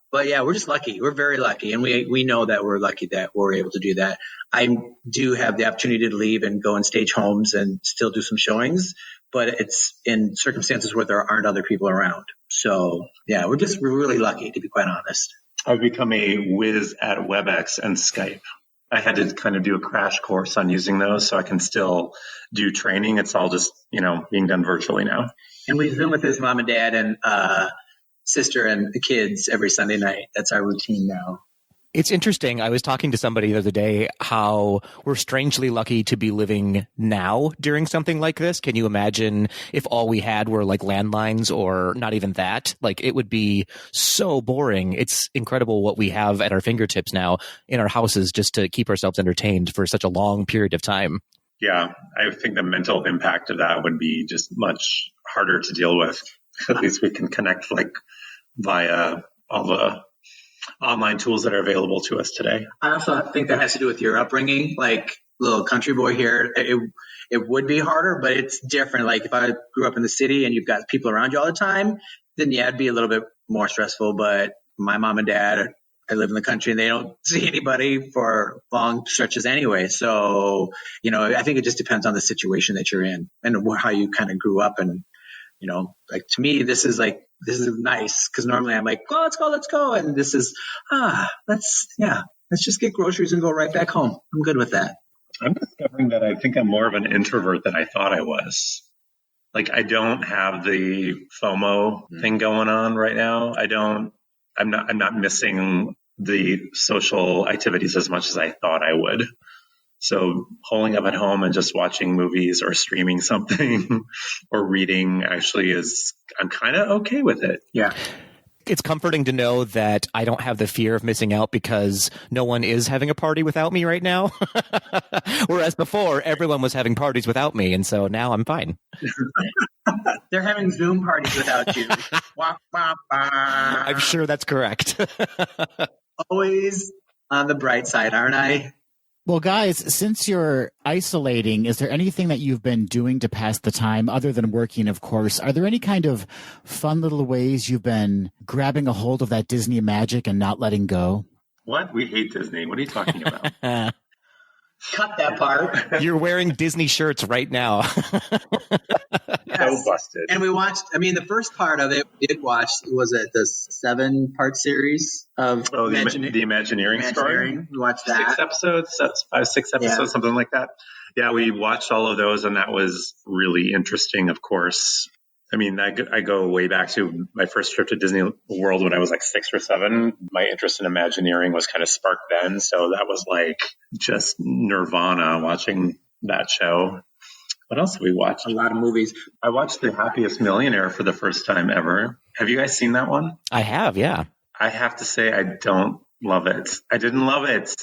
S6: But yeah, we're just lucky. We're very lucky, and we know that we're lucky that we're able to do that. I do have the opportunity to leave and go and stage homes and still do some showings, but it's in circumstances where there aren't other people around. So yeah, we're really lucky, to be quite honest.
S7: I've become a whiz at WebEx and Skype. I had to kind of do a crash course on using those, so I can still do training. It's all just being done virtually now.
S6: And we Zoom with his mom and dad and sister and the kids every Sunday night. That's our routine now.
S2: It's interesting. I was talking to somebody the other day how we're strangely lucky to be living now during something like this. Can you imagine if all we had were like landlines or not even that? Like, it would be so boring. It's incredible what we have at our fingertips now in our houses just to keep ourselves entertained for such a long period of time.
S7: Yeah, I think the mental impact of that would be just much harder to deal with. At least we can connect like via all the online tools that are available to us today.
S6: I also think that has to do with your upbringing. Like, little country boy here, it would be harder, but it's different. Like, if I grew up in the city and you've got people around you all the time, then yeah, it'd be a little bit more stressful. But my mom and dad, I live in the country and they don't see anybody for long stretches anyway. So, I think it just depends on the situation that you're in and how you kind of grew up. And, like, to me, this is nice, because normally I'm like, oh, let's go. And this is, let's just get groceries and go right back home. I'm good with that.
S7: I'm discovering that I think I'm more of an introvert than I thought I was. Like, I don't have the FOMO thing going on right now. I'm not missing the social activities as much as I thought I would. So holding up at home and just watching movies or streaming something or reading I'm kind of okay with it.
S6: Yeah.
S2: It's comforting to know that I don't have the fear of missing out because no one is having a party without me right now. Whereas before, everyone was having parties without me. And so now I'm fine.
S6: They're having Zoom parties without you. Wah, wah, wah.
S2: I'm sure that's correct.
S6: Always on the bright side, aren't I?
S1: Well, guys, since you're isolating, is there anything that you've been doing to pass the time other than working, of course? Are there any kind of fun little ways you've been grabbing a hold of that Disney magic and not letting go?
S7: What? We hate Disney. What are you talking about?
S6: Cut that part.
S2: You're wearing Disney shirts right now.
S7: So busted.
S6: And we watched, the first part of it, we did watch, was it the 7-part series of
S7: the Imagineering story?
S6: We watched that.
S7: 6 episodes, 6 episodes, something like that. Yeah, we watched all of those, and that was really interesting, of course. I go way back to my first trip to Disney World when I was like 6 or 7. My interest in Imagineering was kind of sparked then. So that was like just nirvana watching that show. What else have we watched?
S6: A lot of movies.
S7: I watched The Happiest Millionaire for the first time ever. Have you guys seen that one?
S2: I have, yeah.
S7: I have to say I don't love it. I didn't love it.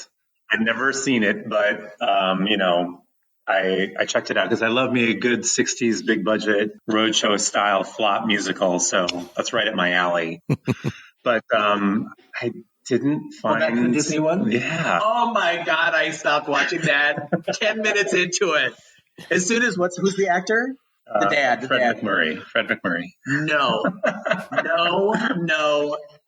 S7: I'd never seen it, but, I checked it out because I love me a good 60s big budget roadshow style flop musical. So that's right up my alley. But I didn't find
S6: back to the Disney one?
S7: Yeah.
S6: Oh my God, I stopped watching that 10 minutes into it. As soon as who's the actor? The dad.
S7: Fred McMurray.
S6: No.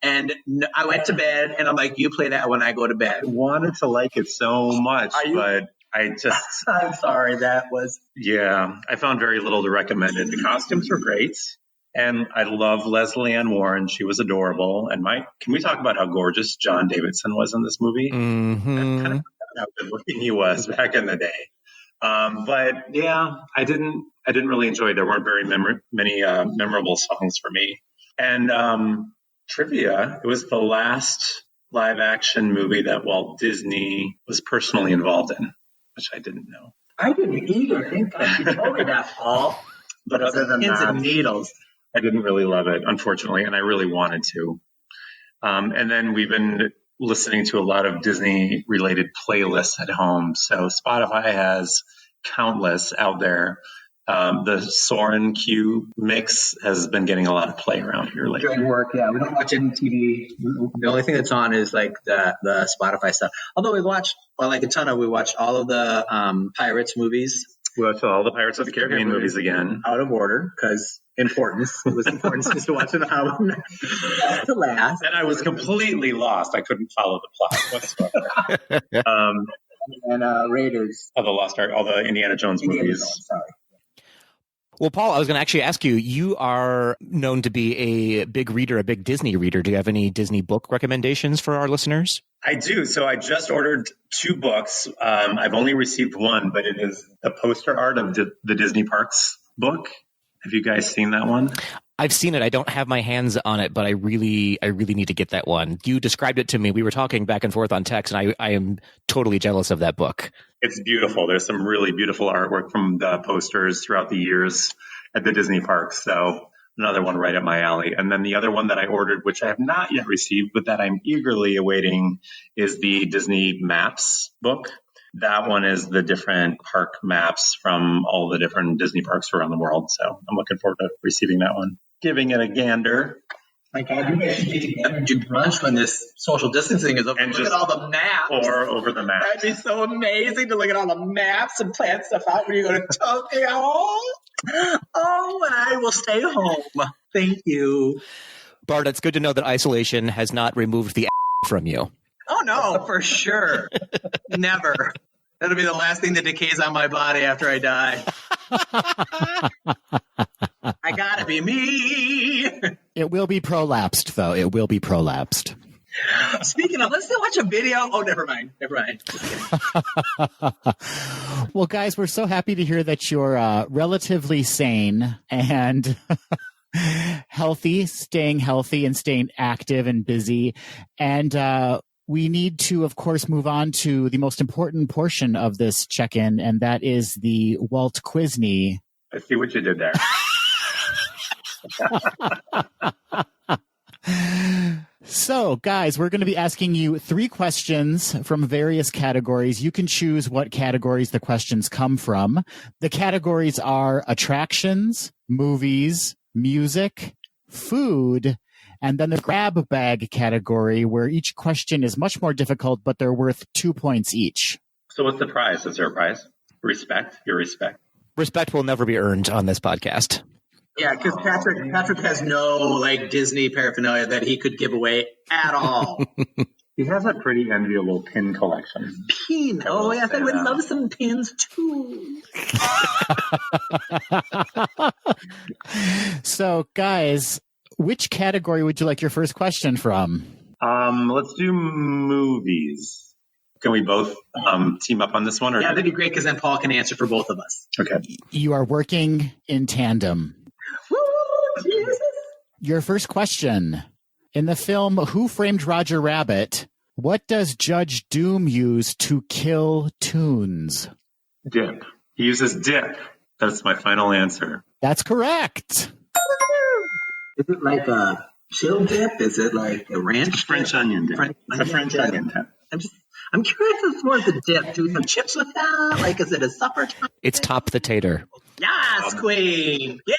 S6: And I went to bed and I'm like, you play that when I go to bed.
S7: I wanted to like it so much, but I just...
S6: I'm sorry, that was...
S7: Yeah, I found very little to recommend it. The costumes were great. And I love Leslie Ann Warren. She was adorable. And can we talk about how gorgeous John Davidson was in this movie?
S2: Mm-hmm.
S7: I kind of how good looking he was back in the day. But yeah, I didn't really enjoy it. There weren't very many memorable songs for me. And trivia, it was the last live action movie that Walt Disney was personally involved in, which I didn't know.
S6: I didn't either. Thank God you told me that, Paul.
S7: But other than
S6: pins
S7: that,
S6: and needles.
S7: I didn't really love it, unfortunately, and I really wanted to. And then we've been listening to a lot of Disney-related playlists at home. So Spotify has countless out there. The Soarin' Q mix has been getting a lot of play around here lately.
S6: During work, yeah. We don't watch any TV. The only thing that's on is like the Spotify stuff. Although we watched all of the Pirates movies.
S7: We watched all the Pirates of the Caribbean movies again.
S6: Out of order, because importance. It was important to watch them out to last.
S7: And I was completely lost. I couldn't follow the plot whatsoever.
S6: And Raiders.
S7: Of the Lost Ark, all the Indiana Jones movies.
S6: Sorry.
S2: Well, Paul, I was going to actually ask you, you are known to be a big reader, a big Disney reader. Do you have any Disney book recommendations for our listeners?
S7: I do. So I just ordered 2 books. I've only received one, but it is the poster art of the Disney Parks book. Have you guys seen that one?
S2: I've seen it. I don't have my hands on it, but I really need to get that one. You described it to me. We were talking back and forth on text, and I am totally jealous of that book.
S7: It's beautiful. There's some really beautiful artwork from the posters throughout the years at the Disney parks. So another one right up my alley. And then the other one that I ordered, which I have not yet received, but that I'm eagerly awaiting, is the Disney Maps book. That one is the different park maps from all the different Disney parks around the world. So I'm looking forward to receiving that one. Giving it a gander.
S6: My God, you guys should get together and do brunch when this social distancing is over.
S7: And
S6: look
S7: just
S6: at all the maps.
S7: Or over the maps.
S6: That'd be so amazing to look at all the maps and plan stuff out when you go to Tokyo. Oh, and I will stay home. Thank you.
S2: Bart, it's good to know that isolation has not removed the from you.
S6: Oh, no, for sure. Never. That'll be the last thing that decays on my body after I die. I gotta be me.
S1: It will be prolapsed, though. It will be prolapsed.
S6: Speaking of, let's watch a video. Oh, never mind.
S1: Well, guys, we're so happy to hear that you're relatively sane and healthy, staying healthy and staying active and busy. And we need to, of course, move on to the most important portion of this check-in, and that is the Walt Quizney.
S7: I see what you did there.
S1: So, guys, we're going to be asking you 3 questions from various categories. You can choose what categories the questions come from. The categories are attractions, movies, music, food, and then the grab bag category, where each question is much more difficult, but they're worth 2 points each.
S7: So what's the prize? Is there a prize? Respect? Your respect.
S2: Respect will never be earned on this podcast.
S6: Yeah, because Patrick has no Disney paraphernalia that he could give away at all.
S7: He has a pretty enviable pin collection.
S6: Pin. Oh, yes, I would love some pins too.
S1: So, guys, which category would you like your first question from?
S7: Let's do movies. Can we both team up on this one? Or
S6: yeah, that'd be great because then Paul can answer for both of us.
S7: Okay.
S1: You are working in tandem.
S6: Woo, Jesus.
S1: Your first question. In the film Who Framed Roger Rabbit, what does Judge Doom use to kill Toons?
S7: Dip. He uses dip. That's my final answer.
S1: That's correct.
S6: Is it like a chill dip? Is it like a ranch?
S7: French onion dip. French onion dip.
S6: I'm curious as more the dip. Do we have chips with that? Like, is it a supper time?
S2: It's top the tater.
S6: Yes, queen. Get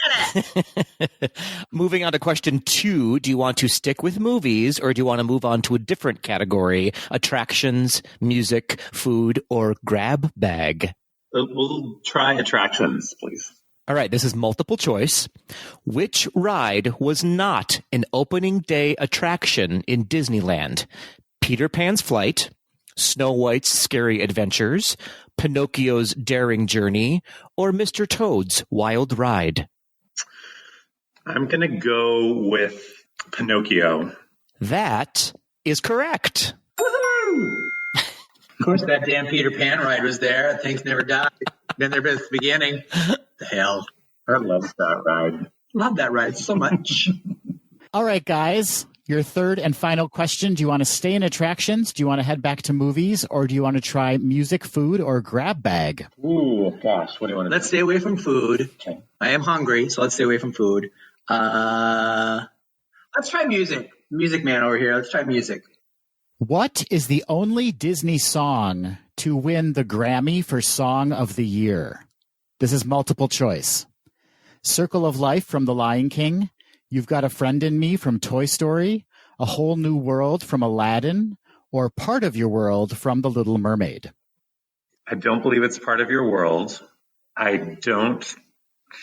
S6: it.
S2: Moving on to question 2, do you want to stick with movies or do you want to move on to a different category? Attractions, music, food, or grab bag?
S7: We'll try attractions, please.
S2: All right, this is multiple choice. Which ride was not an opening day attraction in Disneyland? Peter Pan's Flight, Snow White's Scary Adventures, Pinocchio's Daring Journey, or Mr. Toad's Wild Ride?
S7: I'm going to go with Pinocchio.
S2: That is correct.
S6: Of course, that damn Peter Pan ride was there. Things never die. Been there since the beginning. The hell.
S7: I love that ride.
S6: Love that ride so much.
S1: All right, guys. Your third and final question. Do you want to stay in attractions? Do you want to head back to movies? Or do you want to try music, food, or grab bag?
S7: Ooh, gosh. What do you want to
S6: Let's stay away from food.
S7: Okay.
S6: I am hungry, so let's stay away from food. Let's try music. Music man over here. Let's try music.
S1: What is the only Disney song to win the Grammy for Song of the Year? This is multiple choice. Circle of Life from The Lion King, You've Got a Friend in Me from Toy Story, A Whole New World from Aladdin, or Part of Your World from The Little Mermaid?
S7: I don't believe it's Part of Your World. I don't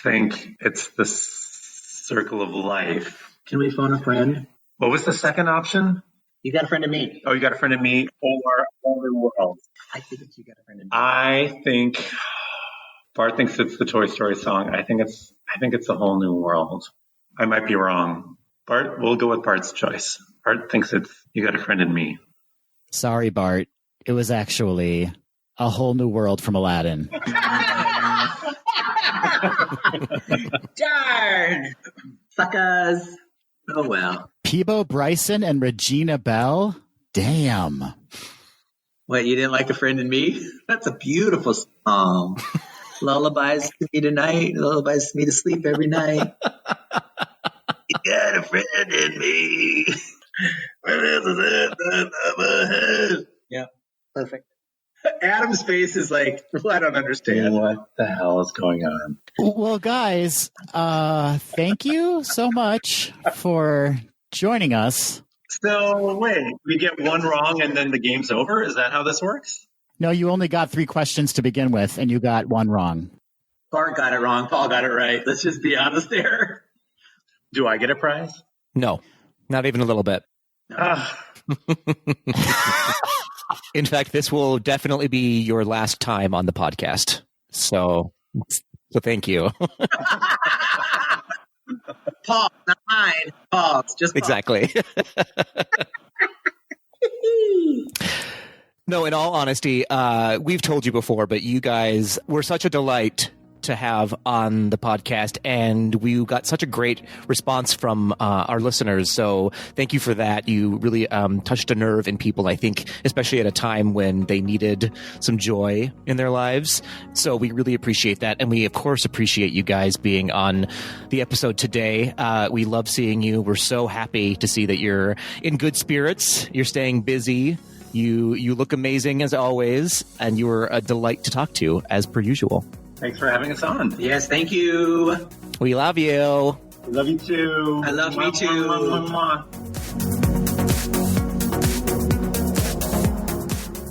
S7: think it's the Circle of Life.
S6: Can we phone a friend?
S7: What was the second option?
S6: You Got a Friend in Me.
S7: Oh, You Got a Friend in Me or Whole New World.
S6: I think it's You Got a Friend in Me.
S7: I think Bart thinks it's the Toy Story song. I think it's A Whole New World. I might be wrong. Bart, we'll go with Bart's choice. Bart thinks it's You Got a Friend in Me.
S1: Sorry, Bart. It was actually A Whole New World from Aladdin.
S6: Darn! Suckers. Oh, well.
S1: Peebo Bryson and Regina Bell? Damn.
S6: What, you didn't like A Friend in Me? That's a beautiful song. Lullabies to me tonight. Lullabies me to sleep every night. You got a friend in me. What else is it? Yeah, perfect. Adam's face is like, well, I don't understand.
S7: What the hell is going on?
S1: Well, guys, thank you so much for joining us.
S7: So, wait, we get one wrong and then the game's over? Is that how this works?
S1: No, you only got 3 questions to begin with, and you got 1 wrong.
S6: Bart got it wrong. Paul got it right. Let's just be honest there.
S7: Do I get a prize?
S2: No, not even a little bit. In fact, this will definitely be your last time on the podcast. So thank you.
S6: Paul, not mine. Paul, it's just Paul.
S2: Exactly. No, in all honesty, we've told you before, but you guys were such a delight to have on the podcast, and we got such a great response from our listeners. So thank you for that. You really touched a nerve in people, I think, especially at a time when they needed some joy in their lives. So we really appreciate that. And we, of course, appreciate you guys being on the episode today. We love seeing you. We're so happy to see that you're in good spirits. You're staying busy. You look amazing as always, and you were a delight to talk to as per usual.
S7: Thanks for having us on.
S6: Yes, thank you.
S2: We love you.
S7: We love you too.
S6: I love me too.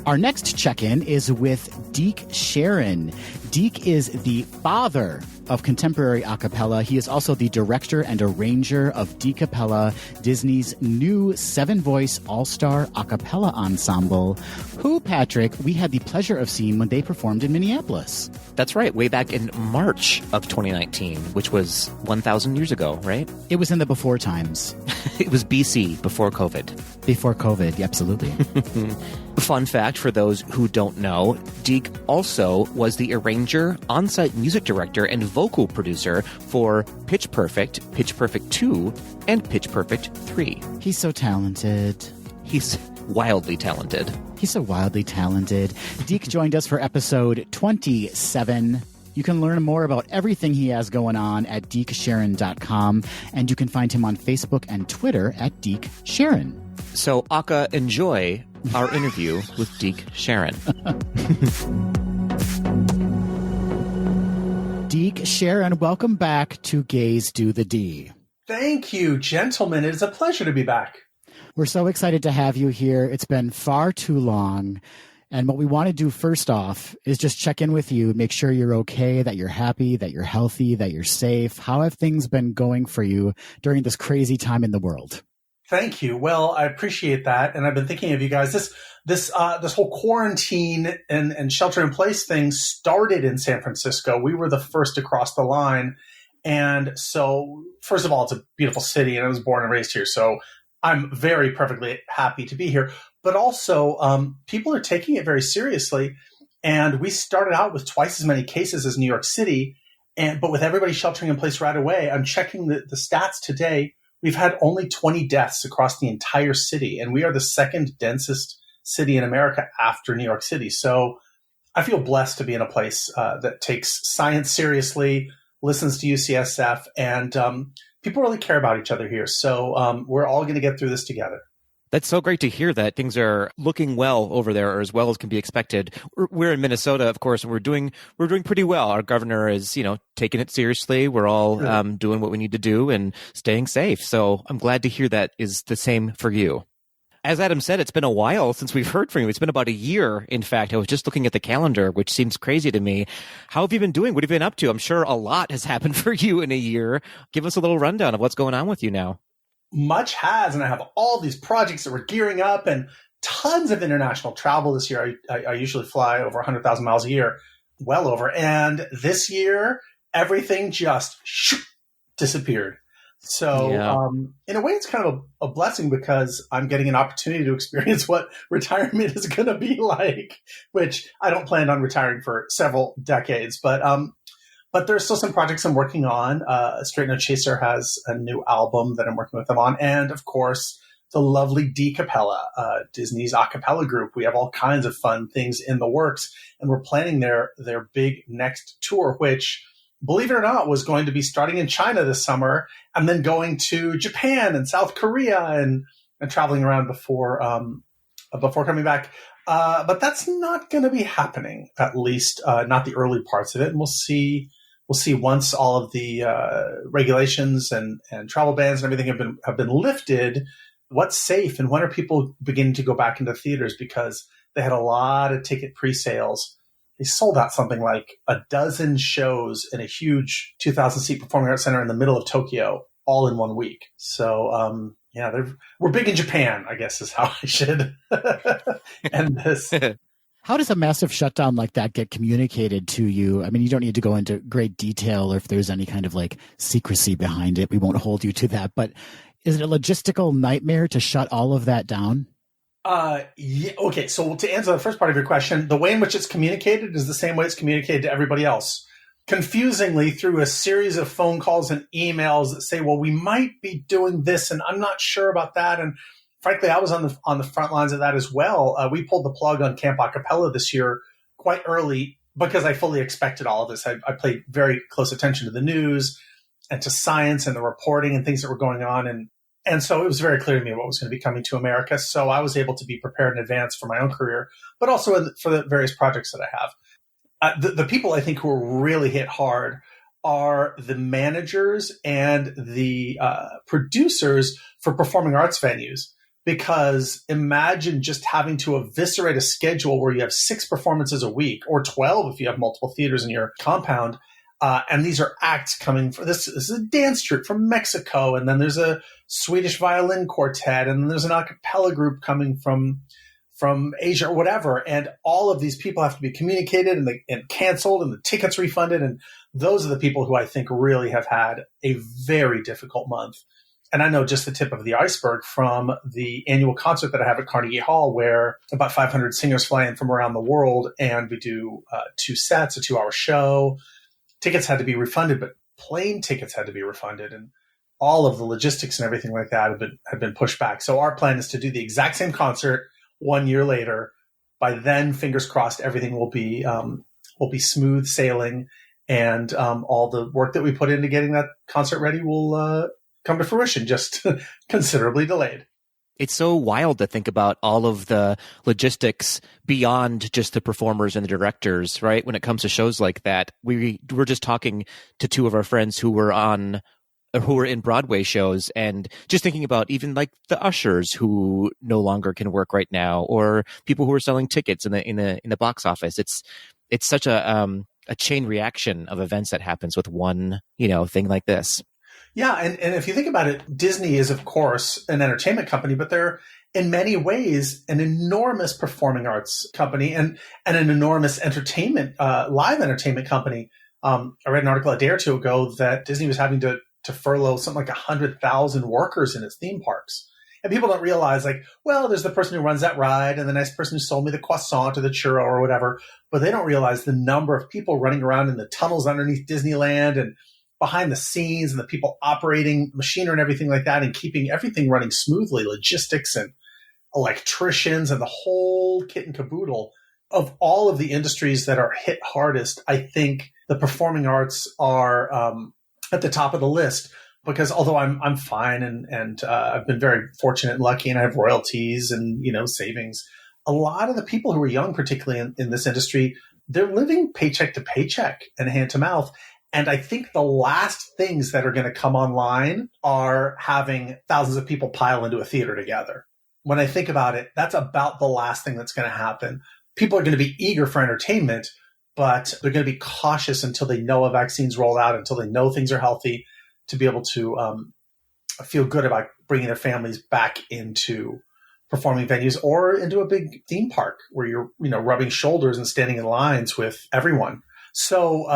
S1: Our next check-in is with Deke Sharon. Deke is the father of contemporary a cappella. He is also the director and arranger of Dekapella, Disney's new 7-voice all-star a cappella ensemble, who, Patrick, we had the pleasure of seeing when they performed in Minneapolis.
S2: That's right, way back in March of 2019, which was 1,000 years ago, right?
S1: It was in the before times.
S2: It was BC, before COVID.
S1: Before COVID, yeah, absolutely.
S2: Fun fact for those who don't know, Deke also was the arranger, on-site music director, and vocal producer for Pitch Perfect, Pitch Perfect 2, and Pitch Perfect 3.
S1: He's so talented.
S2: He's wildly talented.
S1: He's so wildly talented. Deke joined us for episode 27. You can learn more about everything he has going on at dekesharon.com, and you can find him on Facebook and Twitter at Deke Sharon.
S2: So, Aka, enjoy our interview with Deke Sharon.
S1: Deke Sharon, welcome back to Gays Do the D.
S8: Thank you, gentlemen. It is a pleasure to be back.
S1: We're so excited to have you here. It's been far too long. And what we want to do first off is just check in with you, make sure you're okay, that you're happy, that you're healthy, that you're safe. How have things been going for you during this crazy time in the world?
S8: Thank you. Well, I appreciate that. And I've been thinking of you guys. This whole quarantine and shelter in place thing started in San Francisco. We were the first to cross the line. And so, first of all, it's a beautiful city, and I was born and raised here. So I'm very perfectly happy to be here. But also, people are taking it very seriously. And we started out with twice as many cases as New York City. But with everybody sheltering in place right away, I'm checking the stats today. We've had only 20 deaths across the entire city. And we are the second densest city in America after New York City. So I feel blessed to be in a place that takes science seriously, listens to UCSF, and people really care about each other here. So we're all going to get through this together.
S2: That's so great to hear that things are looking well over there, or as well as can be expected. We're in Minnesota, of course, and we're doing pretty well. Our governor is, taking it seriously. We're all doing what we need to do and staying safe. So I'm glad to hear that is the same for you. As Adam said, it's been a while since we've heard from you. It's been about a year, in fact. I was just looking at the calendar, which seems crazy to me. How have you been doing? What have you been up to? I'm sure a lot has happened for you in a year. Give us a little rundown of what's going on with you now.
S8: Much has, and I have all these projects that we're gearing up and tons of international travel this year. I usually fly over 100,000 miles a year, well over. And this year, everything just disappeared. So in a way, it's kind of a blessing because I'm getting an opportunity to experience what retirement is going to be like, which I don't plan on retiring for several decades. But there's still some projects I'm working on. Straight No Chaser has a new album that I'm working with them on. And, of course, the lovely Dekapella, Disney's a cappella group. We have all kinds of fun things in the works. And we're planning their big next tour, which, believe it or not, was going to be starting in China this summer and then going to Japan and South Korea and traveling around before coming back. But that's not going to be happening, at least not the early parts of it. And we'll see once all of the regulations and travel bans and everything have been lifted, what's safe and when are people beginning to go back into theaters, because they had a lot of ticket pre-sales. They sold out something like a dozen shows in a huge 2,000-seat performing arts center in the middle of Tokyo all in 1 week. So, we're big in Japan, I guess is how I should end this.
S1: How does a massive shutdown like that get communicated to you? I mean, you don't need to go into great detail or if there's any kind of secrecy behind it. We won't hold you to that. But is it a logistical nightmare to shut all of that down?
S8: Yeah. Okay. So to answer the first part of your question, the way in which it's communicated is the same way it's communicated to everybody else. Confusingly, through a series of phone calls and emails that say, well, we might be doing this and I'm not sure about that. And frankly, I was on the front lines of that as well. We pulled the plug on Camp Acapella this year quite early because I fully expected all of this. I paid very close attention to the news and to science and the reporting and things that were going on. And so it was very clear to me what was going to be coming to America. So I was able to be prepared in advance for my own career, but also for the various projects that I have. The people I think who are really hit hard are the managers and the producers for performing arts venues. because imagine just having to eviscerate a schedule where you have 6 performances a week, or 12 if you have multiple theaters in your compound. And these are acts coming for this. This is a dance troupe from Mexico, and then there's a Swedish violin quartet, and then there's an a cappella group coming from Asia or whatever. And all of these people have to be communicated and canceled, and the tickets refunded. And those are the people who I think really have had a very difficult month. And I know just the tip of the iceberg from the annual concert that I have at Carnegie Hall, where about 500 singers fly in from around the world, and we do 2 sets, a 2-hour show. Tickets had to be refunded, but plane tickets had to be refunded, and all of the logistics and everything like that have been pushed back. So our plan is to do the exact same concert 1 year later. By then, fingers crossed, everything will be smooth sailing, and all the work that we put into getting that concert ready will come to fruition, just considerably delayed.
S2: It's so wild to think about all of the logistics beyond just the performers and the directors, right? When it comes to shows like that, we were just talking to 2 of our friends who were in Broadway shows, and just thinking about even like the ushers who no longer can work right now, or people who are selling tickets in the box office. It's such a chain reaction of events that happens with one, thing like this.
S8: Yeah, and if you think about it, Disney is, of course, an entertainment company, but they're in many ways an enormous performing arts company and an enormous entertainment, live entertainment company. I read an article a day or 2 ago that Disney was having to furlough something like 100,000 workers in its theme parks. And people don't realize, like, well, there's the person who runs that ride and the nice person who sold me the croissant or the churro or whatever, but they don't realize the number of people running around in the tunnels underneath Disneyland and behind the scenes, and the people operating machinery and everything like that, and keeping everything running smoothly, logistics and electricians and the whole kit and caboodle. Of all of the industries that are hit hardest, I think the performing arts are at the top of the list, because although I'm fine and I've been very fortunate and lucky, and I have royalties and savings, a lot of the people who are young, particularly in this industry, they're living paycheck to paycheck and hand to mouth. And I think the last things that are going to come online are having thousands of people pile into a theater together. When I think about it, that's about the last thing that's going to happen. People are going to be eager for entertainment, but they're going to be cautious until they know a vaccine's rolled out, until they know things are healthy, to be able to feel good about bringing their families back into performing venues or into a big theme park where you're rubbing shoulders and standing in lines with everyone. So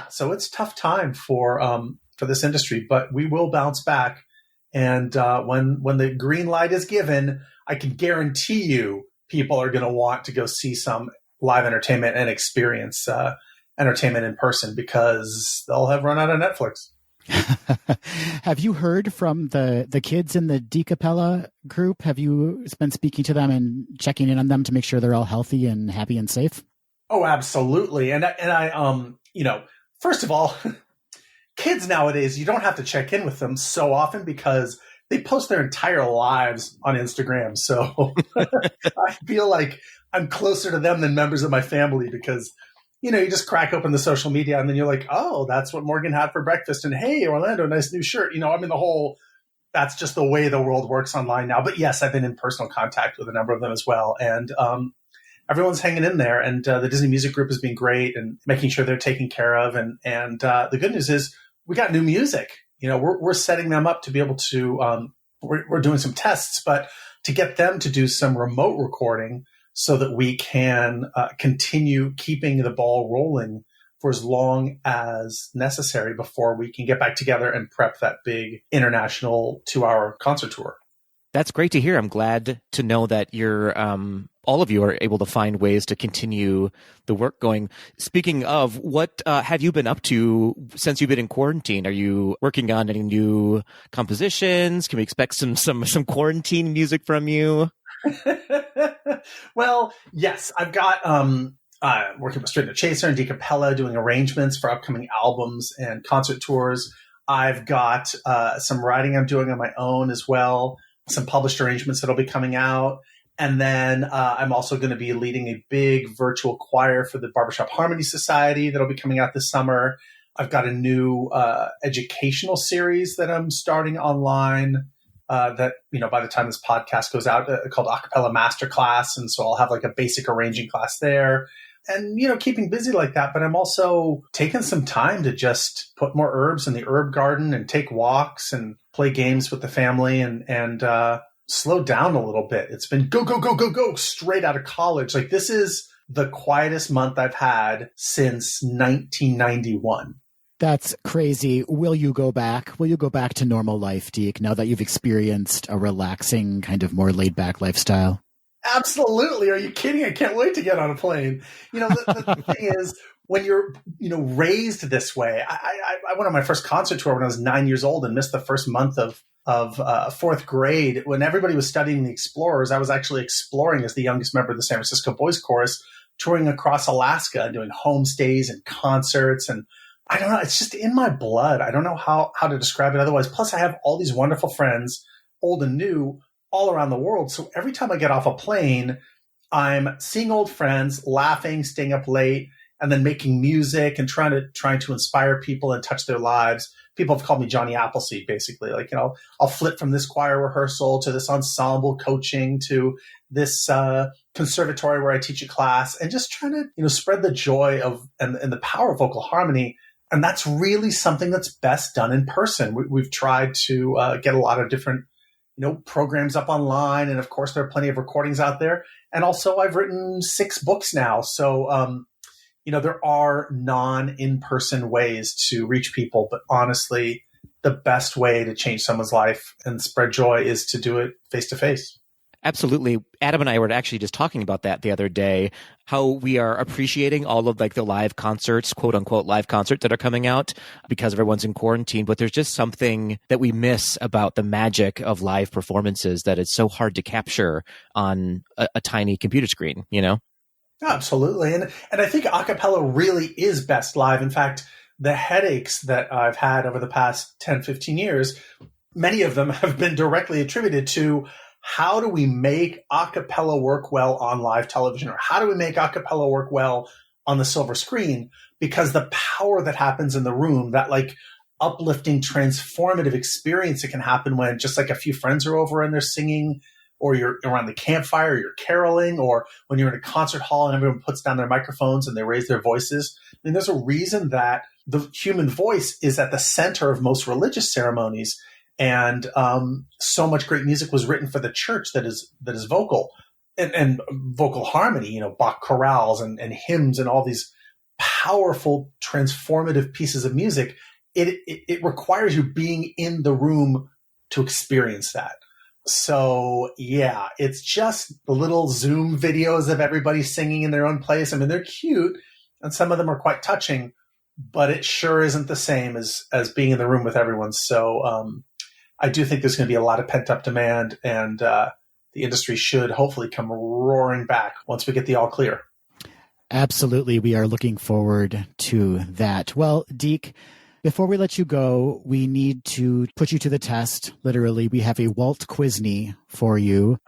S8: so it's a tough time for this industry, but we will bounce back. And when the green light is given, I can guarantee you people are going to want to go see some live entertainment and experience entertainment in person, because they'll have run out of Netflix.
S1: Have you heard from the kids in the Decapella group? Have you been speaking to them and checking in on them to make sure they're all healthy and happy and safe?
S8: Oh, absolutely. And I first of all, kids nowadays, you don't have to check in with them so often because they post their entire lives on Instagram. So I feel like I'm closer to them than members of my family, because, you just crack open the social media and then you're like, oh, that's what Morgan had for breakfast. And hey, Orlando, nice new shirt. That's just the way the world works online now. But yes, I've been in personal contact with a number of them as well. And everyone's hanging in there, and the Disney Music Group has been great and making sure they're taken care of. And the good news is we got new music. We're setting them up to be able to. We're doing some tests, but to get them to do some remote recording so that we can continue keeping the ball rolling for as long as necessary before we can get back together and prep that big international 2-hour concert tour.
S2: That's great to hear. I'm glad to know that you're all of you are able to find ways to continue the work going. Speaking of, what have you been up to since you've been in quarantine? Are you working on any new compositions? Can we expect some quarantine music from you?
S8: Well, yes, I've got working with Straight No Chaser and Decapella, doing arrangements for upcoming albums and concert tours. I've got some writing I'm doing on my own as well, some published arrangements that'll be coming out. And then I'm also going to be leading a big virtual choir for the Barbershop Harmony Society that'll be coming out this summer. I've got a new educational series that I'm starting online that, by the time this podcast goes out, called Acapella Masterclass. And so I'll have like a basic arranging class there. And, keeping busy like that. But I'm also taking some time to just put more herbs in the herb garden and take walks and play games with the family and slow down a little bit. It's been go, go, go, go, go straight out of college. Like, this is the quietest month I've had since 1991.
S1: That's crazy. Will you go back? Will you go back to normal life, Deke, now that you've experienced a relaxing, kind of more laid back lifestyle?
S8: Absolutely. Are you kidding? I can't wait to get on a plane. The thing is, when you're, raised this way, I went on my first concert tour when I was 9 years old and missed the first month of fourth grade. When everybody was studying the Explorers, I was actually exploring as the youngest member of the San Francisco Boys Chorus, touring across Alaska, doing homestays and concerts. And I don't know, it's just in my blood. I don't know how to describe it otherwise. Plus, I have all these wonderful friends, old and new, all around the world. So every time I get off a plane, I'm seeing old friends, laughing, staying up late, and then making music and trying to inspire people and touch their lives. People have called me Johnny Appleseed, basically. Like, I'll flip from this choir rehearsal to this ensemble coaching to this conservatory where I teach a class, and just trying to, spread the joy of and the power of vocal harmony. And that's really something that's best done in person. We've tried to get a lot of different programs up online. And of course, there are plenty of recordings out there. And also, I've written 6 books now. So, there are in-person ways to reach people. But honestly, the best way to change someone's life and spread joy is to do it face-to-face.
S2: Absolutely. Adam and I were actually just talking about that the other day, how we are appreciating all of like the live concerts, quote unquote, live concerts that are coming out because everyone's in quarantine. But there's just something that we miss about the magic of live performances that it's so hard to capture on a tiny computer screen,
S8: Absolutely. And I think a cappella really is best live. In fact, the headaches that I've had over the past 10, 15 years, many of them have been directly attributed to how do we make a cappella work well on live television, or how do we make a cappella work well on the silver screen? Because the power that happens in the room, that like uplifting, transformative experience that can happen when just like a few friends are over and they're singing, or you're around the campfire, you're caroling, or when you're in a concert hall and everyone puts down their microphones and they raise their voices. I mean, there's a reason that the human voice is at the center of most religious ceremonies. And so much great music was written for the church that is vocal and vocal harmony, Bach chorales and hymns and all these powerful, transformative pieces of music. It requires you being in the room to experience that. So, yeah, it's just the little Zoom videos of everybody singing in their own place. I mean, they're cute and some of them are quite touching, but it sure isn't the same as being in the room with everyone. So, I do think there's going to be a lot of pent-up demand, and the industry should hopefully come roaring back once we get the all clear.
S1: Absolutely. We are looking forward to that. Well, Deke, before we let you go, we need to put you to the test. Literally, we have a Walt Quizney for you.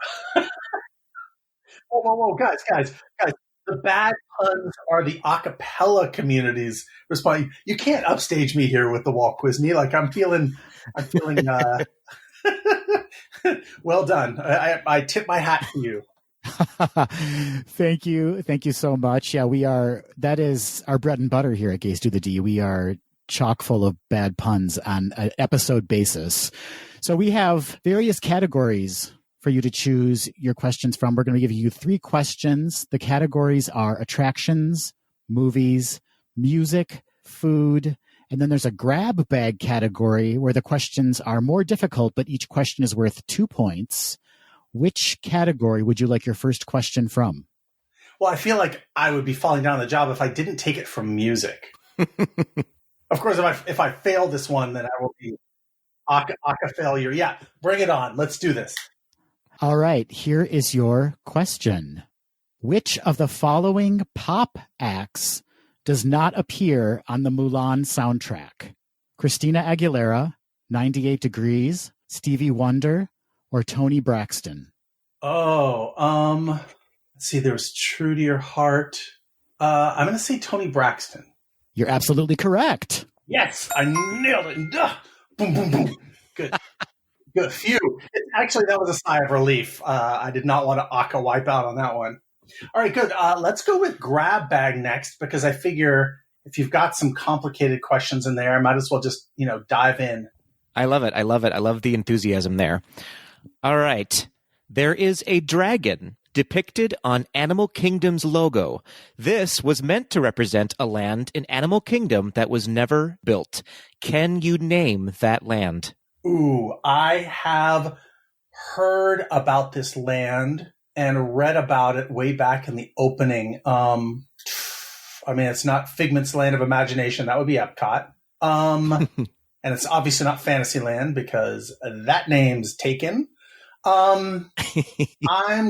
S8: Whoa, guys. The bad puns are the a cappella community's response. You can't upstage me here with the Walt Quizney. Like, I'm feeling well done. I tip my hat to you.
S1: Thank you so much. Yeah, that is our bread and butter here at Geis Do the D. We are chock full of bad puns on an episode basis. So we have various categories for you to choose your questions from. We're going to give you 3 questions. The categories are attractions, movies, music, food, and then there's a grab bag category where the questions are more difficult, but each question is worth 2 points. Which category would you like your first question from?
S8: Well, I feel like I would be falling down on the job if I didn't take it from music. Of course, if I fail this one, then I will be a failure. Yeah, bring it on. Let's do this.
S1: All right, here is your question. Which of the following pop acts does not appear on the Mulan soundtrack? Christina Aguilera, 98 Degrees, Stevie Wonder, or Toni Braxton?
S8: Let's see, there was True to Your Heart. I'm going to say Toni Braxton.
S1: You're absolutely correct.
S8: Yes, I nailed it. Boom, boom, boom. Good. Good. Phew. Actually, that was a sigh of relief. I did not want to Aka wipe out on that one. All right, good. Let's go with grab bag next, because I figure if you've got some complicated questions in there, I might as well just, dive in.
S2: I love it. I love it. I love the enthusiasm there. All right. There is a dragon depicted on Animal Kingdom's logo. This was meant to represent a land in Animal Kingdom that was never built. Can you name that land?
S8: Ooh, I have heard about this land and read about it way back in the opening. It's not Figment's Land of Imagination. That would be Epcot. And it's obviously not Fantasyland because that name's taken. I'm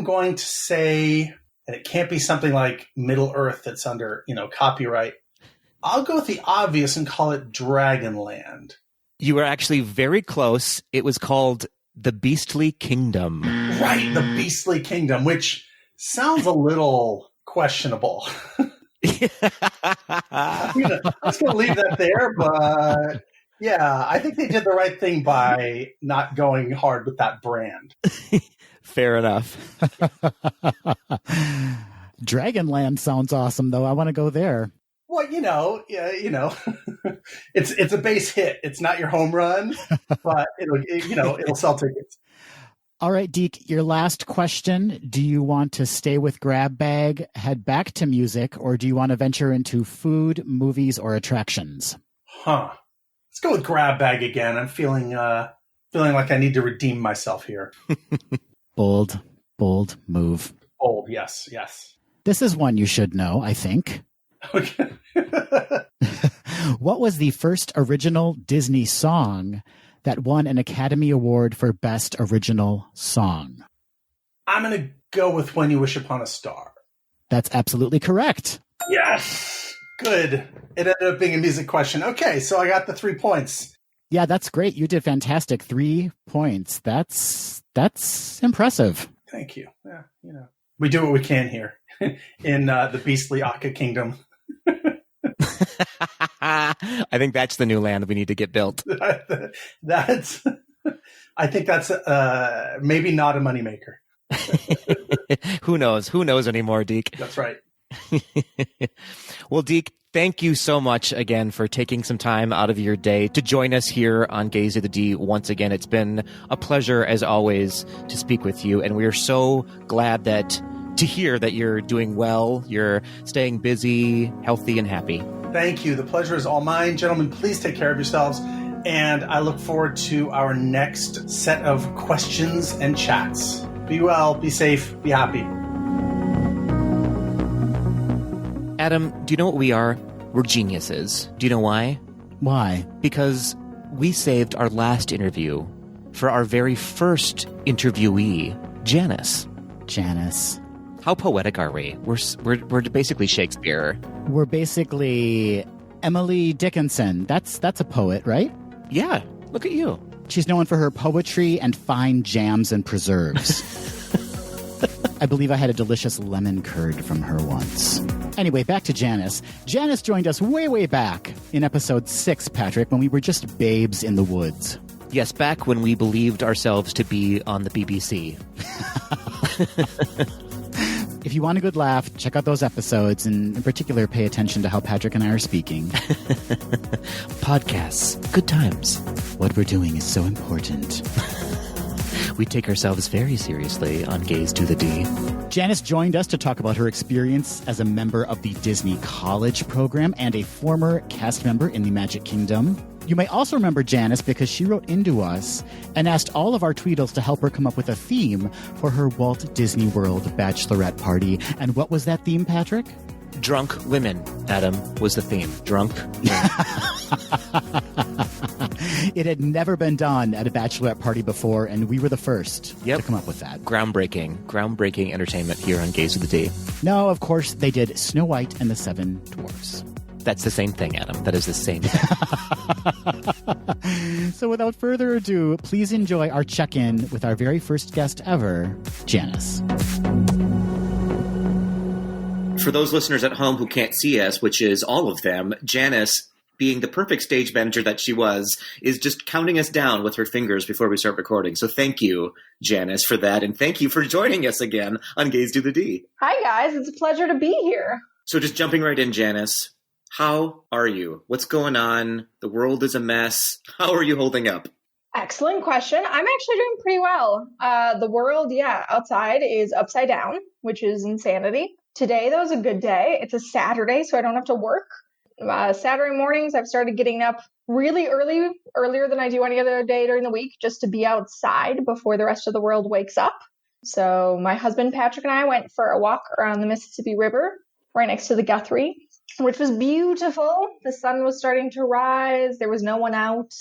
S8: going to say, and it can't be something like Middle Earth that's under, copyright. I'll go with the obvious and call it Dragonland.
S2: You were actually very close. It was called the Beastly Kingdom.
S8: Right, the Beastly Kingdom, which sounds a little questionable. I'm just going to leave that there, but yeah, I think they did the right thing by not going hard with that brand.
S2: Fair enough.
S1: Dragonland sounds awesome, though. I want to go there.
S8: Well, it's a base hit. It's not your home run, but it'll sell tickets.
S1: All right, Deke, your last question. Do you want to stay with grab bag, head back to music, or do you want to venture into food, movies, or attractions?
S8: Let's go with grab bag again. I'm feeling like I need to redeem myself here.
S1: Bold move.
S8: Bold, yes.
S1: This is one you should know, I think.
S8: Okay.
S1: What was the first original Disney song that won an Academy Award for Best Original Song?
S8: I'm going to go with When You Wish Upon a Star.
S1: That's absolutely correct.
S8: Yes! Good. It ended up being a music question. Okay, so I got the 3 points.
S1: Yeah, that's great. You did fantastic. 3 points. That's impressive.
S8: Thank you. Yeah, we do what we can here in the Beastly Aka Kingdom.
S2: I think that's the new land we need to get built.
S8: I think that's maybe not a moneymaker.
S2: Who knows anymore, Deke?
S8: That's right.
S2: Well, Deke, thank you so much again for taking some time out of your day to join us here on Geis to the D once again. It's been a pleasure, as always, to speak with you, and we are so glad to hear that you're doing well, you're staying busy, healthy, and happy.
S8: Thank you. The pleasure is all mine. Gentlemen, please take care of yourselves. And I look forward to our next set of questions and chats. Be well, be safe, be happy.
S2: Adam, do you know what we are? We're geniuses. Do you know why?
S1: Why?
S2: Because we saved our last interview for our very first interviewee, Janice.
S1: Janice.
S2: How poetic are we? We're basically Shakespeare.
S1: We're basically Emily Dickinson. That's a poet, right?
S2: Yeah, look at you.
S1: She's known for her poetry and fine jams and preserves. I believe I had a delicious lemon curd from her once. Anyway, back to Janice. Janice joined us way back in episode 6, Patrick, when we were just babes in the woods.
S2: Yes, back when we believed ourselves to be on the BBC.
S1: If you want a good laugh, check out those episodes, and in particular, pay attention to how Patrick and I are speaking.
S2: Podcasts. Good times.
S1: What we're doing is so important.
S2: We take ourselves very seriously on Geis to the D.
S1: Janice joined us to talk about her experience as a member of the Disney College program and a former cast member in the Magic Kingdom. You may also remember Janice because she wrote into us and asked all of our Tweedles to help her come up with a theme for her Walt Disney World bachelorette party. And what was that theme, Patrick?
S2: Drunk women, Adam, was the theme. Drunk women.
S1: It had never been done at a bachelorette party before, and we were the first to come up with that.
S2: Groundbreaking entertainment here on Geis of the D.
S1: No, of course, they did Snow White and the Seven Dwarfs.
S2: That's the same thing, Adam. That is the same thing.
S1: So without further ado, please enjoy our check-in with our very first guest ever, Janice.
S2: For those listeners at home who can't see us, which is all of them, Janice being the perfect stage manager that she was, is just counting us down with her fingers before we start recording. So thank you, Janice, for that. And thank you for joining us again on Geis to the D.
S9: Hi, guys. It's a pleasure to be here.
S2: So just jumping right in, Janice, how are you? What's going on? The world is a mess. How are you holding up?
S9: Excellent question. I'm actually doing pretty well. The world, outside is upside down, which is insanity. Today, though, is a good day. It's a Saturday, so I don't have to work. Saturday mornings, I've started getting up really earlier than I do any other day during the week, just to be outside before the rest of the world wakes up. So my husband, Patrick, and I went for a walk around the Mississippi River right next to the Guthrie, which was beautiful. The sun was starting to rise. There was no one out.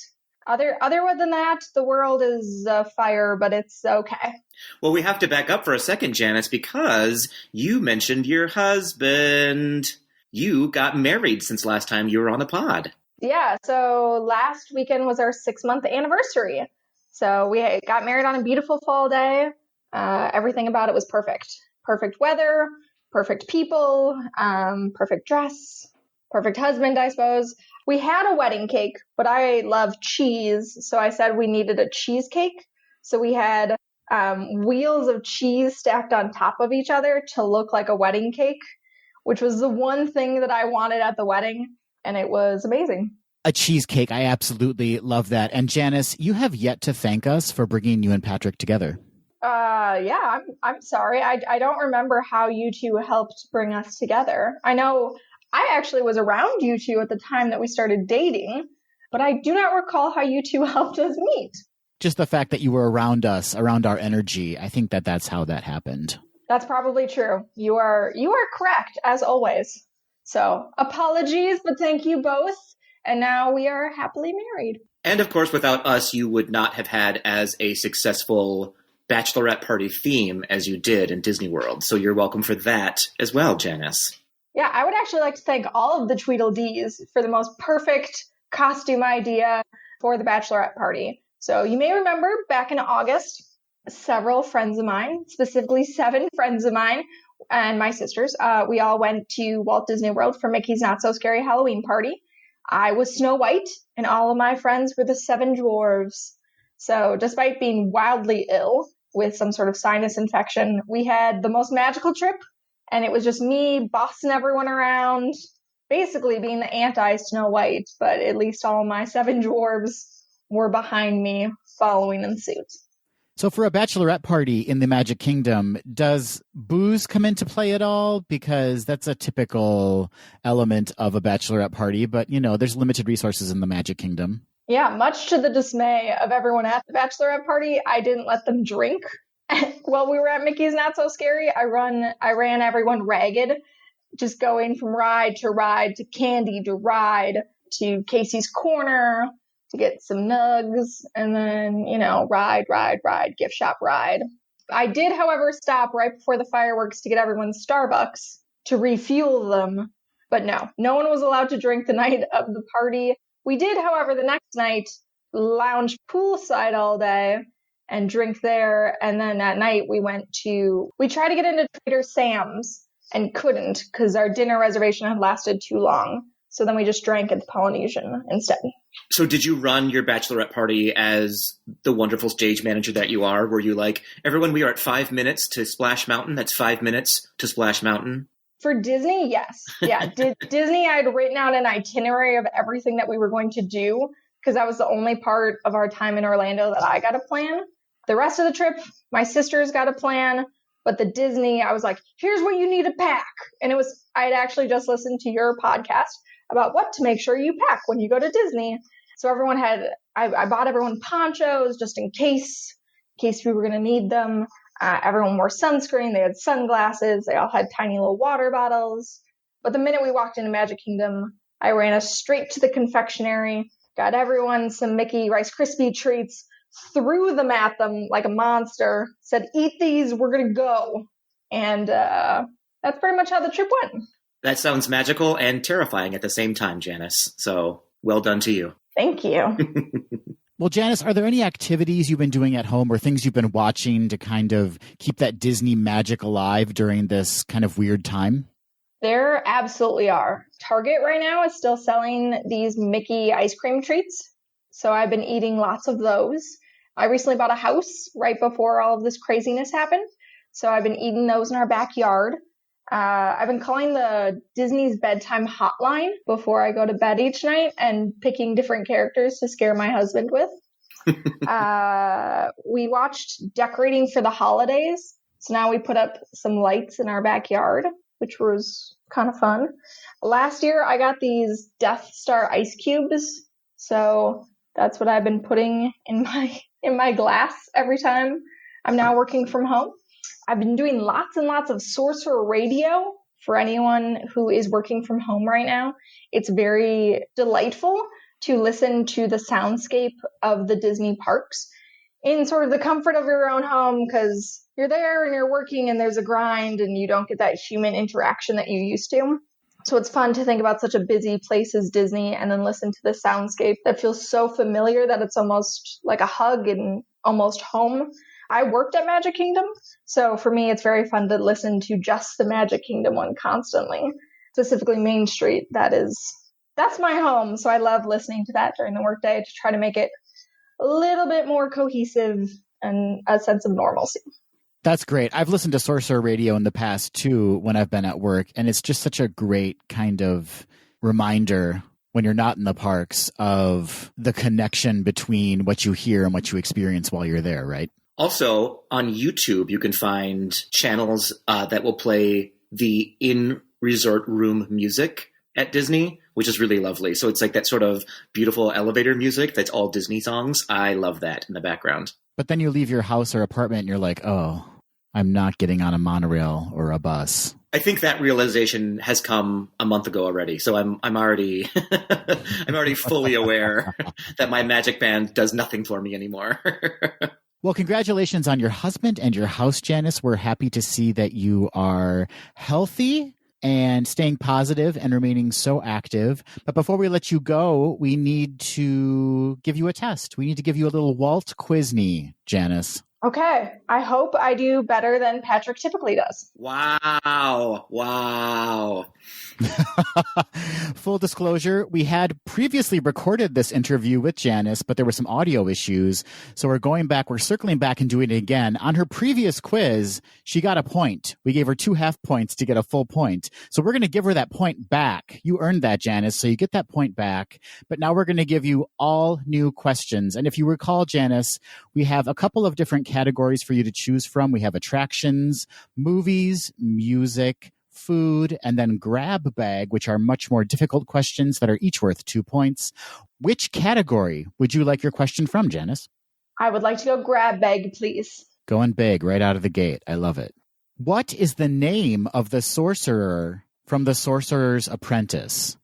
S9: Other than that, the world is fire, but it's okay.
S2: Well, we have to back up for a second, Janice, because you mentioned your husband. You got married since last time you were on the pod.
S9: Yeah, so last weekend was our 6-month anniversary. So we got married on a beautiful fall day. Everything about it was perfect. Perfect weather, perfect people, perfect dress, perfect husband, I suppose. We had a wedding cake, but I love cheese, so I said we needed a cheesecake. So we had wheels of cheese stacked on top of each other to look like a wedding cake, which was the one thing that I wanted at the wedding, and it was amazing.
S1: A cheesecake. I absolutely love that. And Janice, you have yet to thank us for bringing you and Patrick together.
S9: I'm sorry. I don't remember how you two helped bring us together. I know I actually was around you two at the time that we started dating, but I do not recall how you two helped us meet.
S1: Just the fact that you were around us, around our energy. I think that's how that happened.
S9: That's probably true. You are correct, as always. So, apologies, but thank you both. And now we are happily married.
S2: And of course, without us, you would not have had as a successful bachelorette party theme as you did in Disney World. So you're welcome for that as well, Janice.
S9: Yeah, I would actually like to thank all of the Tweedledees for the most perfect costume idea for the bachelorette party. So you may remember back in August, several friends of mine, specifically 7 friends of mine and my sisters, we all went to Walt Disney World for Mickey's Not So Scary Halloween party. I was Snow White, and all of my friends were the 7 dwarves. So despite being wildly ill with some sort of sinus infection, we had the most magical trip, and it was just me bossing everyone around, basically being the anti-Snow White, but at least all my 7 dwarves were behind me, following in suit.
S1: So for a bachelorette party in the Magic Kingdom, does booze come into play at all? Because that's a typical element of a bachelorette party, but, there's limited resources in the Magic Kingdom.
S9: Yeah, much to the dismay of everyone at the bachelorette party, I didn't let them drink. While we were at Mickey's Not So Scary, I ran everyone ragged, just going from ride to candy to ride to Casey's Corner to get some nugs, and then, ride, gift shop ride. I did, however, stop right before the fireworks to get everyone's Starbucks to refuel them. But no one was allowed to drink the night of the party. We did, however, the next night lounge poolside all day and drink there. And then at night we tried to get into Trader Sam's and couldn't because our dinner reservation had lasted too long. So then we just drank at the Polynesian instead.
S2: So did you run your bachelorette party as the wonderful stage manager that you are? Were you like, everyone, we are at 5 minutes to Splash Mountain. That's 5 minutes to Splash Mountain.
S9: For Disney, yes. Yeah, Disney, I had written out an itinerary of everything that we were going to do because that was the only part of our time in Orlando that I got a plan. The rest of the trip, my sisters got a plan. But the Disney, I was like, here's what you need to pack. And I had actually just listened to your podcast about what to make sure you pack when you go to Disney. So I bought everyone ponchos just in case we were going to need them. Everyone wore sunscreen. They had sunglasses. They all had tiny little water bottles. But the minute we walked into Magic Kingdom, I ran us straight to the confectionery, got everyone some Mickey Rice Krispie treats, threw them at them like a monster, said, eat these, we're going to go. And that's pretty much how the trip went.
S2: That sounds magical and terrifying at the same time, Janice. So well done to you.
S9: Thank you.
S1: Well, Janice, are there any activities you've been doing at home or things you've been watching to kind of keep that Disney magic alive during this kind of weird time?
S9: There absolutely are. Target right now is still selling these Mickey ice cream treats. So I've been eating lots of those. I recently bought a house right before all of this craziness happened. So I've been eating those in our backyard. I've been calling the Disney's bedtime hotline before I go to bed each night and picking different characters to scare my husband with. We watched Decorating for the Holidays. So now we put up some lights in our backyard, which was kind of fun. Last year, I got these Death Star ice cubes. So that's what I've been putting in my glass every time I'm now working from home. I've been doing lots and lots of Sorcerer Radio for anyone who is working from home right now. It's very delightful to listen to the soundscape of the Disney parks in sort of the comfort of your own home, because you're there and you're working and there's a grind and you don't get that human interaction that you used to. So it's fun to think about such a busy place as Disney and then listen to the soundscape that feels so familiar that it's almost like a hug and almost home. I worked at Magic Kingdom, so for me it's very fun to listen to just the Magic Kingdom one constantly, specifically Main Street. That's my home, so I love listening to that during the workday to try to make it a little bit more cohesive and a sense of normalcy.
S1: That's great. I've listened to Sorcerer Radio in the past too when I've been at work, and it's just such a great kind of reminder when you're not in the parks of the connection between what you hear and what you experience while you're there, right?
S10: Also, on YouTube, you can find channels that will play the in-resort room music at Disney, which is really lovely. So it's like that sort of beautiful elevator music that's all Disney songs. I love that in the background. But then you leave your house or apartment and you're like, oh, I'm not getting on a monorail or a bus. I think that realization has come a month ago already. So I'm already I'm already fully aware that my Magic Band does nothing for me anymore.
S1: Well, congratulations on your husband and your house, Janice. We're happy to see that you are healthy and staying positive and remaining so active. But before we let you go, we need to give you a test. We need to give you a little Walt Quizney, Janice.
S9: Okay. I hope I do better than Patrick typically does.
S10: Wow.
S1: Full disclosure, we had previously recorded this interview with Janice, but there were some audio issues. So we're circling back and doing it again. On her previous quiz, she got a point. We gave her 2 half points to get a full point. So we're going to give her that point back. You earned that, Janice, so you get that point back. But now we're going to give you all new questions. And if you recall, Janice, we have a couple of different categories for you to choose from. We have attractions, movies, music, food, and then grab bag, which are much more difficult questions that are each worth 2 points. Which category would you like your question from, Janice?
S9: I would like to go grab bag, please.
S1: Going big right out of the gate. I love it. What is the name of the sorcerer from The Sorcerer's Apprentice?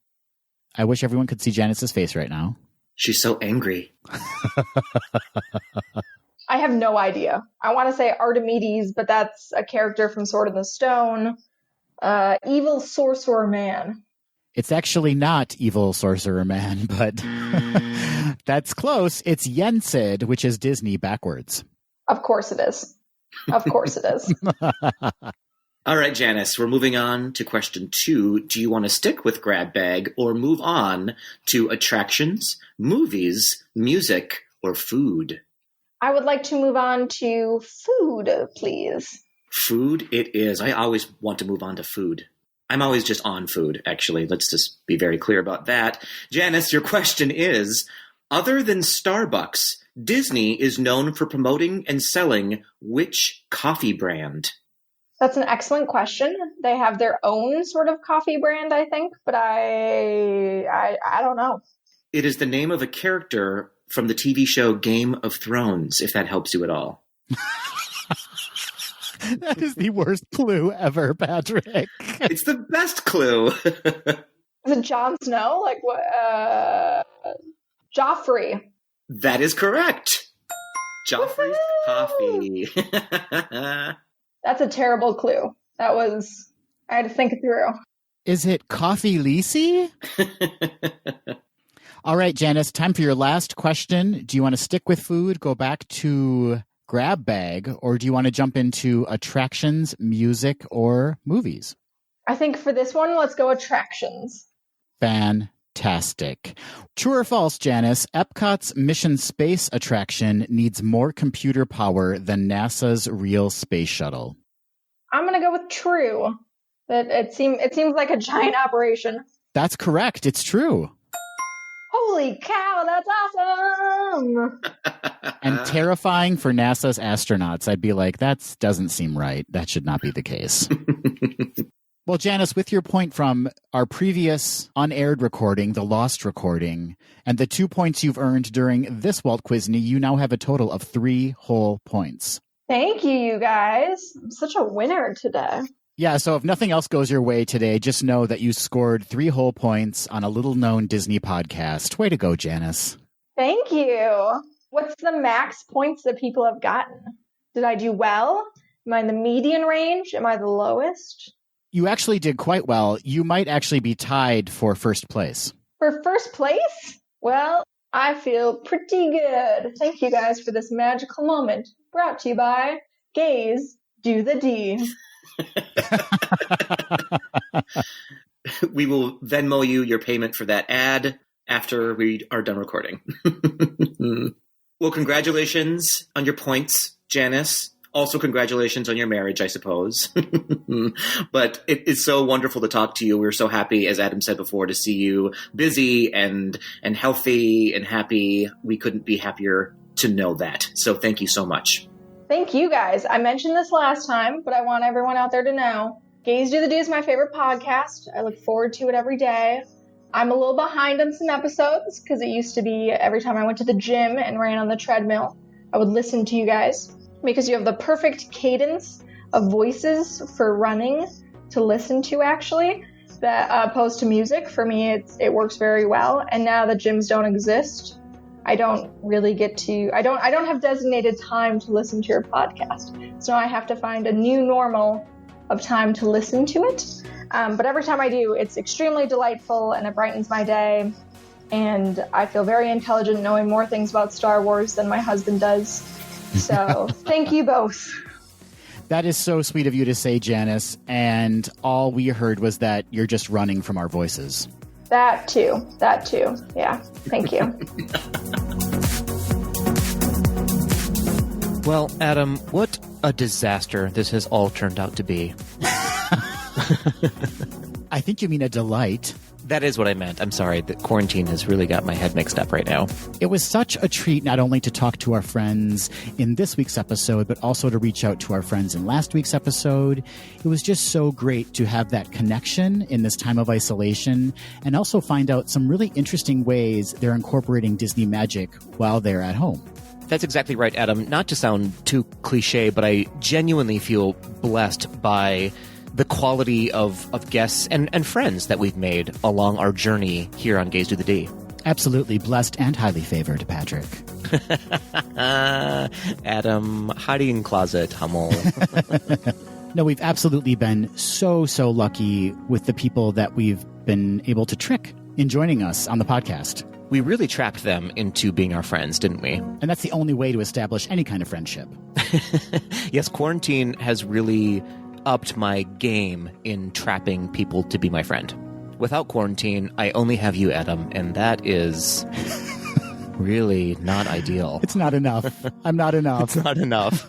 S1: I wish everyone could see Janice's face right now.
S10: She's so angry.
S9: I have no idea. I want to say Archimedes, but that's a character from Sword in the Stone. Evil Sorcerer Man.
S1: It's actually not Evil Sorcerer Man, but that's close. It's Yensid, which is Disney backwards.
S9: Of course it is. Of course it is.
S10: All right, Janice, we're moving on to question 2. Do you want to stick with grab bag or move on to attractions, movies, music, or food?
S9: I would like to move on to food, please.
S10: Food it is. I always want to move on to food. I'm always just on food, actually. Let's just be very clear about that. Janice, your question is, other than Starbucks, Disney is known for promoting and selling which coffee brand?
S9: That's an excellent question. They have their own sort of coffee brand, I think, but I don't know.
S10: It is the name of a character from the TV show Game of Thrones, if that helps you at all.
S1: That is the worst clue ever, Patrick.
S10: It's the best clue.
S9: Is it Jon Snow? Like what? Joffrey.
S10: That is correct. Joffrey's coffee.
S9: That's a terrible clue. I had to think it through.
S1: Is it Coffee Lisi? All right, Janice, time for your last question. Do you want to stick with food, go back to grab bag, or do you want to jump into attractions, music, or movies?
S9: I think for this one, let's go attractions.
S1: Fantastic. True or false, Janice? Epcot's Mission Space attraction needs more computer power than NASA's real space shuttle.
S9: I'm going to go with true. That it seems like a giant operation.
S1: That's correct. It's true.
S9: Holy cow, that's awesome!
S1: And terrifying for NASA's astronauts. I'd be like, that doesn't seem right. That should not be the case. Well, Janice, with your point from our previous unaired recording, the lost recording, and the 2 points you've earned during this Walt Quizney, you now have a total of 3 whole points.
S9: Thank you, you guys. I'm such a winner today.
S1: Yeah, so if nothing else goes your way today, just know that you scored 3 whole points on a little-known Disney podcast. Way to go, Janice.
S9: Thank you. What's the max points that people have gotten? Did I do well? Am I in the median range? Am I the lowest?
S1: You actually did quite well. You might actually be tied for first place.
S9: For first place? Well, I feel pretty good. Thank you guys for this magical moment. Brought to you by Geis, Do the D.
S10: We will Venmo you your payment for that ad after we are done recording. Well, congratulations on your points, Janice. Also, congratulations on your marriage, I suppose. But it is so wonderful to talk to you. We're so happy, as Adam said before, to see you busy and healthy and happy. We couldn't be happier to know that. So thank you so much.
S9: Thank you, guys. I mentioned this last time, but I want everyone out there to know Geis Do the D is my favorite podcast. I look forward to it every day. I'm a little behind on some episodes because it used to be every time I went to the gym and ran on the treadmill, I would listen to you guys because you have the perfect cadence of voices for running to listen to, actually, that opposed to music. For me, it works very well. And now that gyms don't exist, I don't really get to, I don't have designated time to listen to your podcast. So I have to find a new normal of time to listen to it. But every time I do, it's extremely delightful and it brightens my day. And I feel very intelligent knowing more things about Star Wars than my husband does. So thank you both.
S1: That is so sweet of you to say, Janice. And all we heard was that you're just running from our voices.
S9: That too. Yeah. Thank you.
S2: Well, Adam, what a disaster this has all turned out to be.
S1: I think you mean a delight.
S2: That is what I meant. I'm sorry. The quarantine has really got my head mixed up right now.
S1: It was such a treat not only to talk to our friends in this week's episode, but also to reach out to our friends in last week's episode. It was just so great to have that connection in this time of isolation and also find out some really interesting ways they're incorporating Disney magic while they're at home.
S2: That's exactly right, Adam. Not to sound too cliche, but I genuinely feel blessed by the quality of guests and friends that we've made along our journey here on Geis Do the D.
S1: Absolutely blessed and highly favored, Patrick.
S2: Adam, hiding closet, Hummel.
S1: No, we've absolutely been so lucky with the people that we've been able to trick in joining us on the podcast.
S2: We really trapped them into being our friends, didn't we?
S1: And that's the only way to establish any kind of friendship.
S2: Yes, quarantine has really upped my game in trapping people to be my friend. Without quarantine, I only have you, Adam, and that is really not ideal.
S1: It's not enough. I'm not enough.
S2: It's not enough.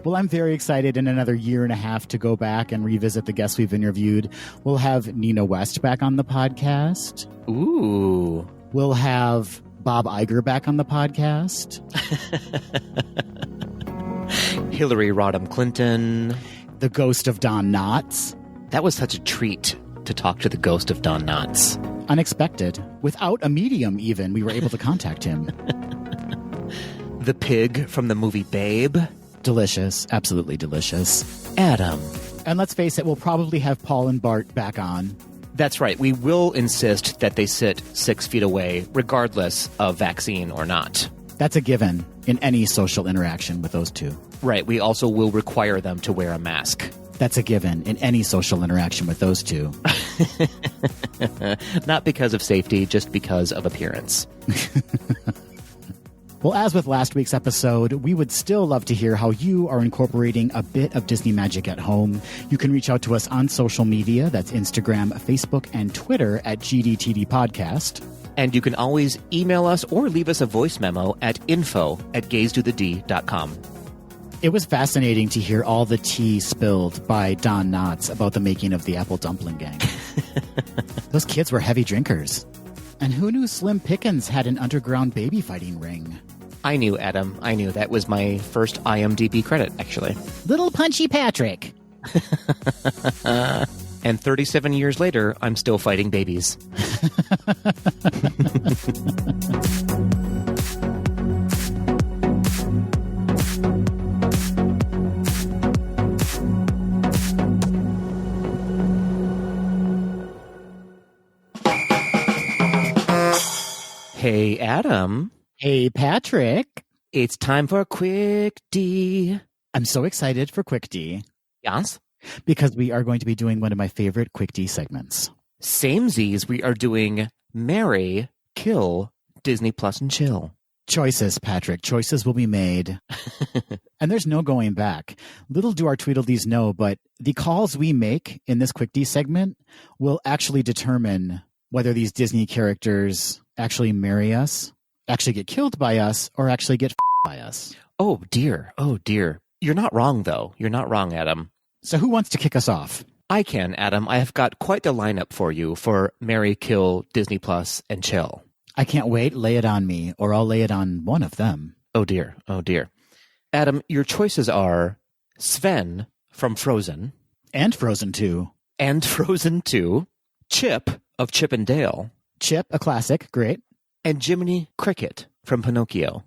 S1: Well, I'm very excited in another year and a half to go back and revisit the guests we've interviewed. We'll have Nina West back on the podcast.
S2: Ooh.
S1: We'll have Bob Iger back on the podcast.
S2: Hillary Rodham Clinton.
S1: The ghost of Don Knotts.
S2: That was such a treat to talk to the ghost of Don Knotts.
S1: Unexpected. Without a medium even, we were able to contact him.
S2: The pig from the movie Babe.
S1: Delicious. Absolutely delicious.
S2: Adam.
S1: And let's face it, we'll probably have Paul and Bart back on.
S2: That's right. We will insist that they sit 6 feet away, regardless of vaccine or not.
S1: That's a given in any social interaction with those two.
S2: Right. We also will require them to wear a mask.
S1: That's a given in any social interaction with those two.
S2: Not because of safety, just because of appearance.
S1: Well, as with last week's episode, we would still love to hear how you are incorporating a bit of Disney magic at home. You can reach out to us on social media. That's Instagram, Facebook, and Twitter at GDTD Podcast.
S2: And you can always email us or leave us a voice memo at info@geisdothed.com.
S1: It was fascinating to hear all the tea spilled by Don Knotts about the making of the Apple Dumpling Gang. Those kids were heavy drinkers. And who knew Slim Pickens had an underground baby fighting ring?
S2: I knew, Adam. I knew. That was my first IMDb credit, actually.
S1: Little Punchy Patrick.
S2: And 37 years later, I'm still fighting babies. Hey, Adam.
S1: Hey, Patrick.
S2: It's time for Quick D.
S1: I'm so excited for Quick D.
S2: Yes?
S1: Because we are going to be doing one of my favorite Quick D segments.
S2: Samesies, we are doing Marry, Kill, Disney Plus, and Chill.
S1: Choices, Patrick. Choices will be made. And there's no going back. Little do our Tweedledees know, but the calls we make in this Quick D segment will actually determine whether these Disney characters actually marry us, actually get killed by us, or actually get by us.
S2: Oh, dear. Oh, dear. You're not wrong, though. You're not wrong, Adam.
S1: So who wants to kick us off?
S2: I can, Adam. I have got quite the lineup for you for Marry, Kill, Disney Plus, and Chill.
S1: I can't wait. Lay it on me, or I'll lay it on one of them.
S2: Oh, dear. Oh, dear. Adam, your choices are Sven from Frozen.
S1: And Frozen 2.
S2: And Frozen 2. Chip of Chip and Dale.
S1: Chip, a classic. Great.
S2: And Jiminy Cricket from Pinocchio.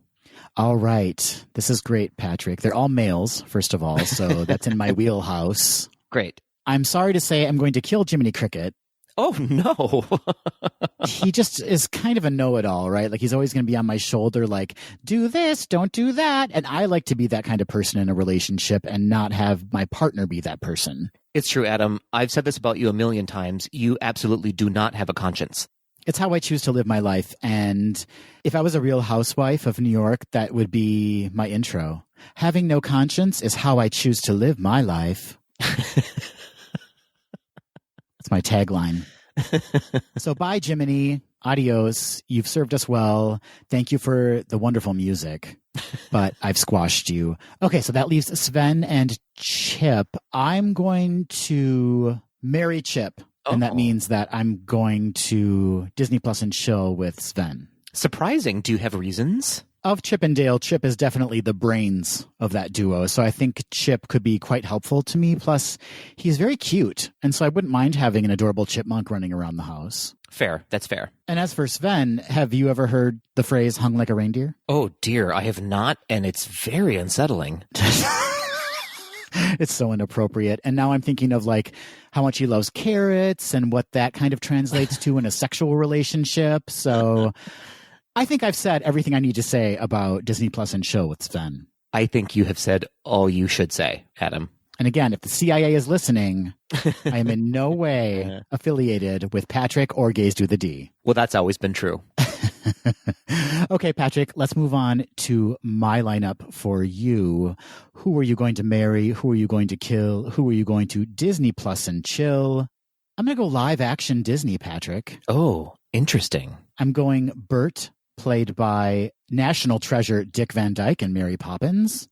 S1: All right. This is great, Patrick. They're all males, first of all, so that's in my wheelhouse.
S2: Great.
S1: I'm sorry to say I'm going to kill Jiminy Cricket.
S2: Oh, no.
S1: He just is kind of a know-it-all, right? Like, he's always going to be on my shoulder, like, do this, don't do that. And I like to be that kind of person in a relationship and not have my partner be that person.
S2: It's true, Adam. I've said this about you a million times. You absolutely do not have a conscience.
S1: It's how I choose to live my life. And if I was a real housewife of New York, that would be my intro. Having no conscience is how I choose to live my life. It's my tagline. So bye, Jiminy. Adios. You've served us well. Thank you for the wonderful music. But I've squashed you. Okay, so that leaves Sven and Chip. I'm going to marry Chip. And that means that I'm going to Disney Plus and Chill with Sven.
S2: Surprising. Do you have reasons?
S1: Of Chip and Dale, Chip is definitely the brains of that duo. So I think Chip could be quite helpful to me. Plus, he's very cute. And so I wouldn't mind having an adorable chipmunk running around the house.
S2: Fair. That's fair.
S1: And as for Sven, have you ever heard the phrase hung like a reindeer?
S2: Oh, dear. I have not. And it's very unsettling.
S1: It's so inappropriate. And now I'm thinking of like how much he loves carrots and what that kind of translates to in a sexual relationship. So I think I've said everything I need to say about Disney Plus and Chill with Sven.
S2: I think you have said all you should say, Adam.
S1: And again, if the CIA is listening, I am in no way affiliated with Patrick or Geis Do the D.
S2: Well, that's always been true.
S1: Okay, Patrick, let's move on to my lineup for you. Who are you going to marry? Who are you going to kill? Who are you going to Disney Plus and Chill? I'm going to go live action Disney, Patrick.
S2: Oh, interesting.
S1: I'm going Bert, played by national treasure Dick Van Dyke and Mary Poppins.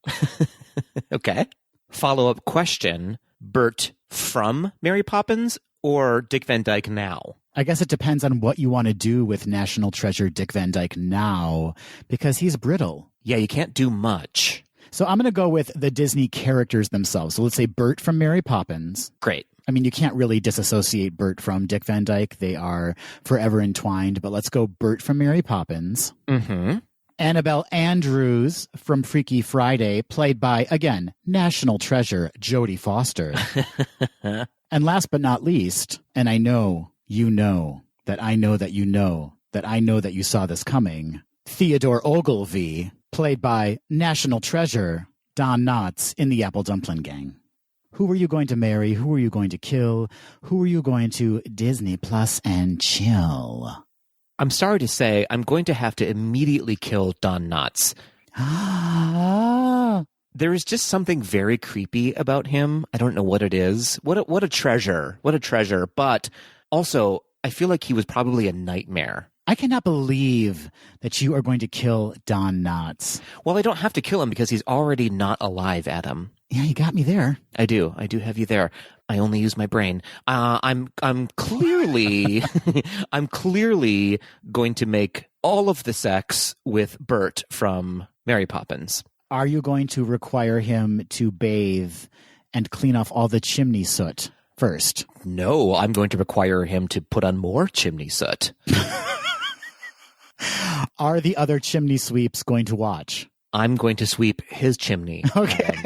S2: Okay. Follow-up question. Bert from Mary Poppins or Dick Van Dyke now?
S1: I guess it depends on what you want to do with national treasure Dick Van Dyke now, because he's brittle.
S2: Yeah, you can't do much.
S1: So I'm going to go with the Disney characters themselves. So let's say Bert from Mary Poppins.
S2: Great.
S1: I mean, you can't really disassociate Bert from Dick Van Dyke. They are forever entwined, but let's go Bert from Mary Poppins.
S2: Mm-hmm.
S1: Annabelle Andrews from Freaky Friday, played by, again, national treasure Jodie Foster. And last but not least, and I know you know that I know that you know that I know that you saw this coming, Theodore Ogilvy, played by national treasure Don Knotts in the Apple Dumpling Gang. Who are you going to marry? Who are you going to kill? Who are you going to Disney Plus and Chill?
S2: I'm sorry to say, I'm going to have to immediately kill Don Knotts. There is just something very creepy about him. I don't know what it is. What a treasure. What a treasure. But also, I feel like he was probably a nightmare.
S1: I cannot believe that you are going to kill Don Knotts.
S2: Well, I don't have to kill him because he's already not alive, Adam.
S1: Yeah, you got me there.
S2: I do have you there. I only use my brain. I'm clearly I'm clearly going to make all of the sex with Bart from Mary Poppins.
S1: Are you going to require him to bathe and clean off all the chimney soot first?
S2: No, I'm going to require him to put on more chimney soot.
S1: Are the other chimney sweeps going to watch?
S2: I'm going to sweep his chimney.
S1: Okay.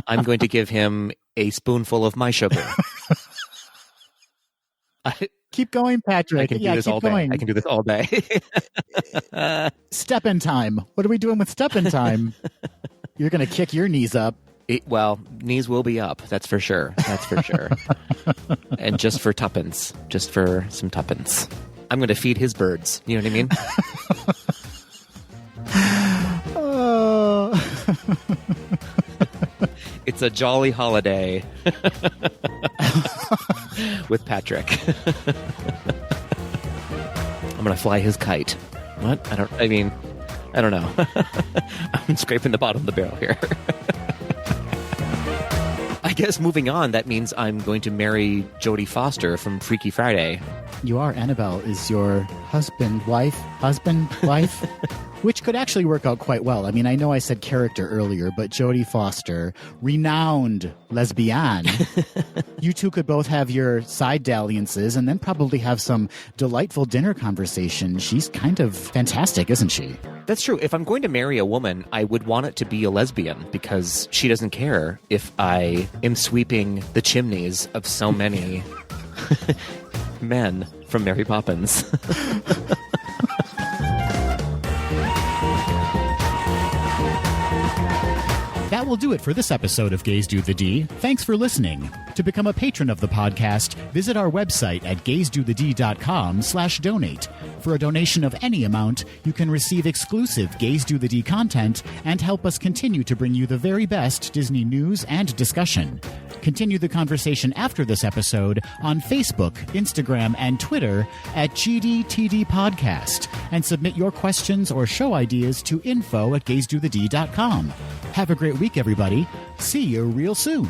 S2: I'm going to give him a spoonful of my sugar.
S1: Keep going, Patrick.
S2: I can do this all day. I can do this all day.
S1: Step in time. What are we doing with step in time? You're going to kick your knees up.
S2: Well, knees will be up. That's for sure. That's for sure. And just for tuppence. Just for some tuppence. I'm going to feed his birds. You know what I mean? It's a jolly holiday with Patrick. I'm going to fly his kite. What? I don't know. I'm scraping the bottom of the barrel here. I guess moving on, that means I'm going to marry Jodie Foster from Freaky Friday.
S1: You are. Annabelle is your husband, wife, which could actually work out quite well. I mean, I know I said character earlier, but Jodie Foster, renowned lesbian. You two could both have your side dalliances and then probably have some delightful dinner conversation. She's kind of fantastic, isn't she?
S2: That's true. If I'm going to marry a woman, I would want it to be a lesbian because she doesn't care if I am sweeping the chimneys of so many men from Mary Poppins.
S1: That will do it for this episode of Gays Do the D. Thanks for listening. To become a patron of the podcast, visit our website at gaysdothed.com/donate. For a donation of any amount, you can receive exclusive Gays Do the D content and help us continue to bring you the very best Disney news and discussion. Continue the conversation after this episode on Facebook, Instagram, and Twitter at GDTD Podcast, and submit your questions or show ideas to info@gaysdothed.com. Have a great week, everybody. See you real soon.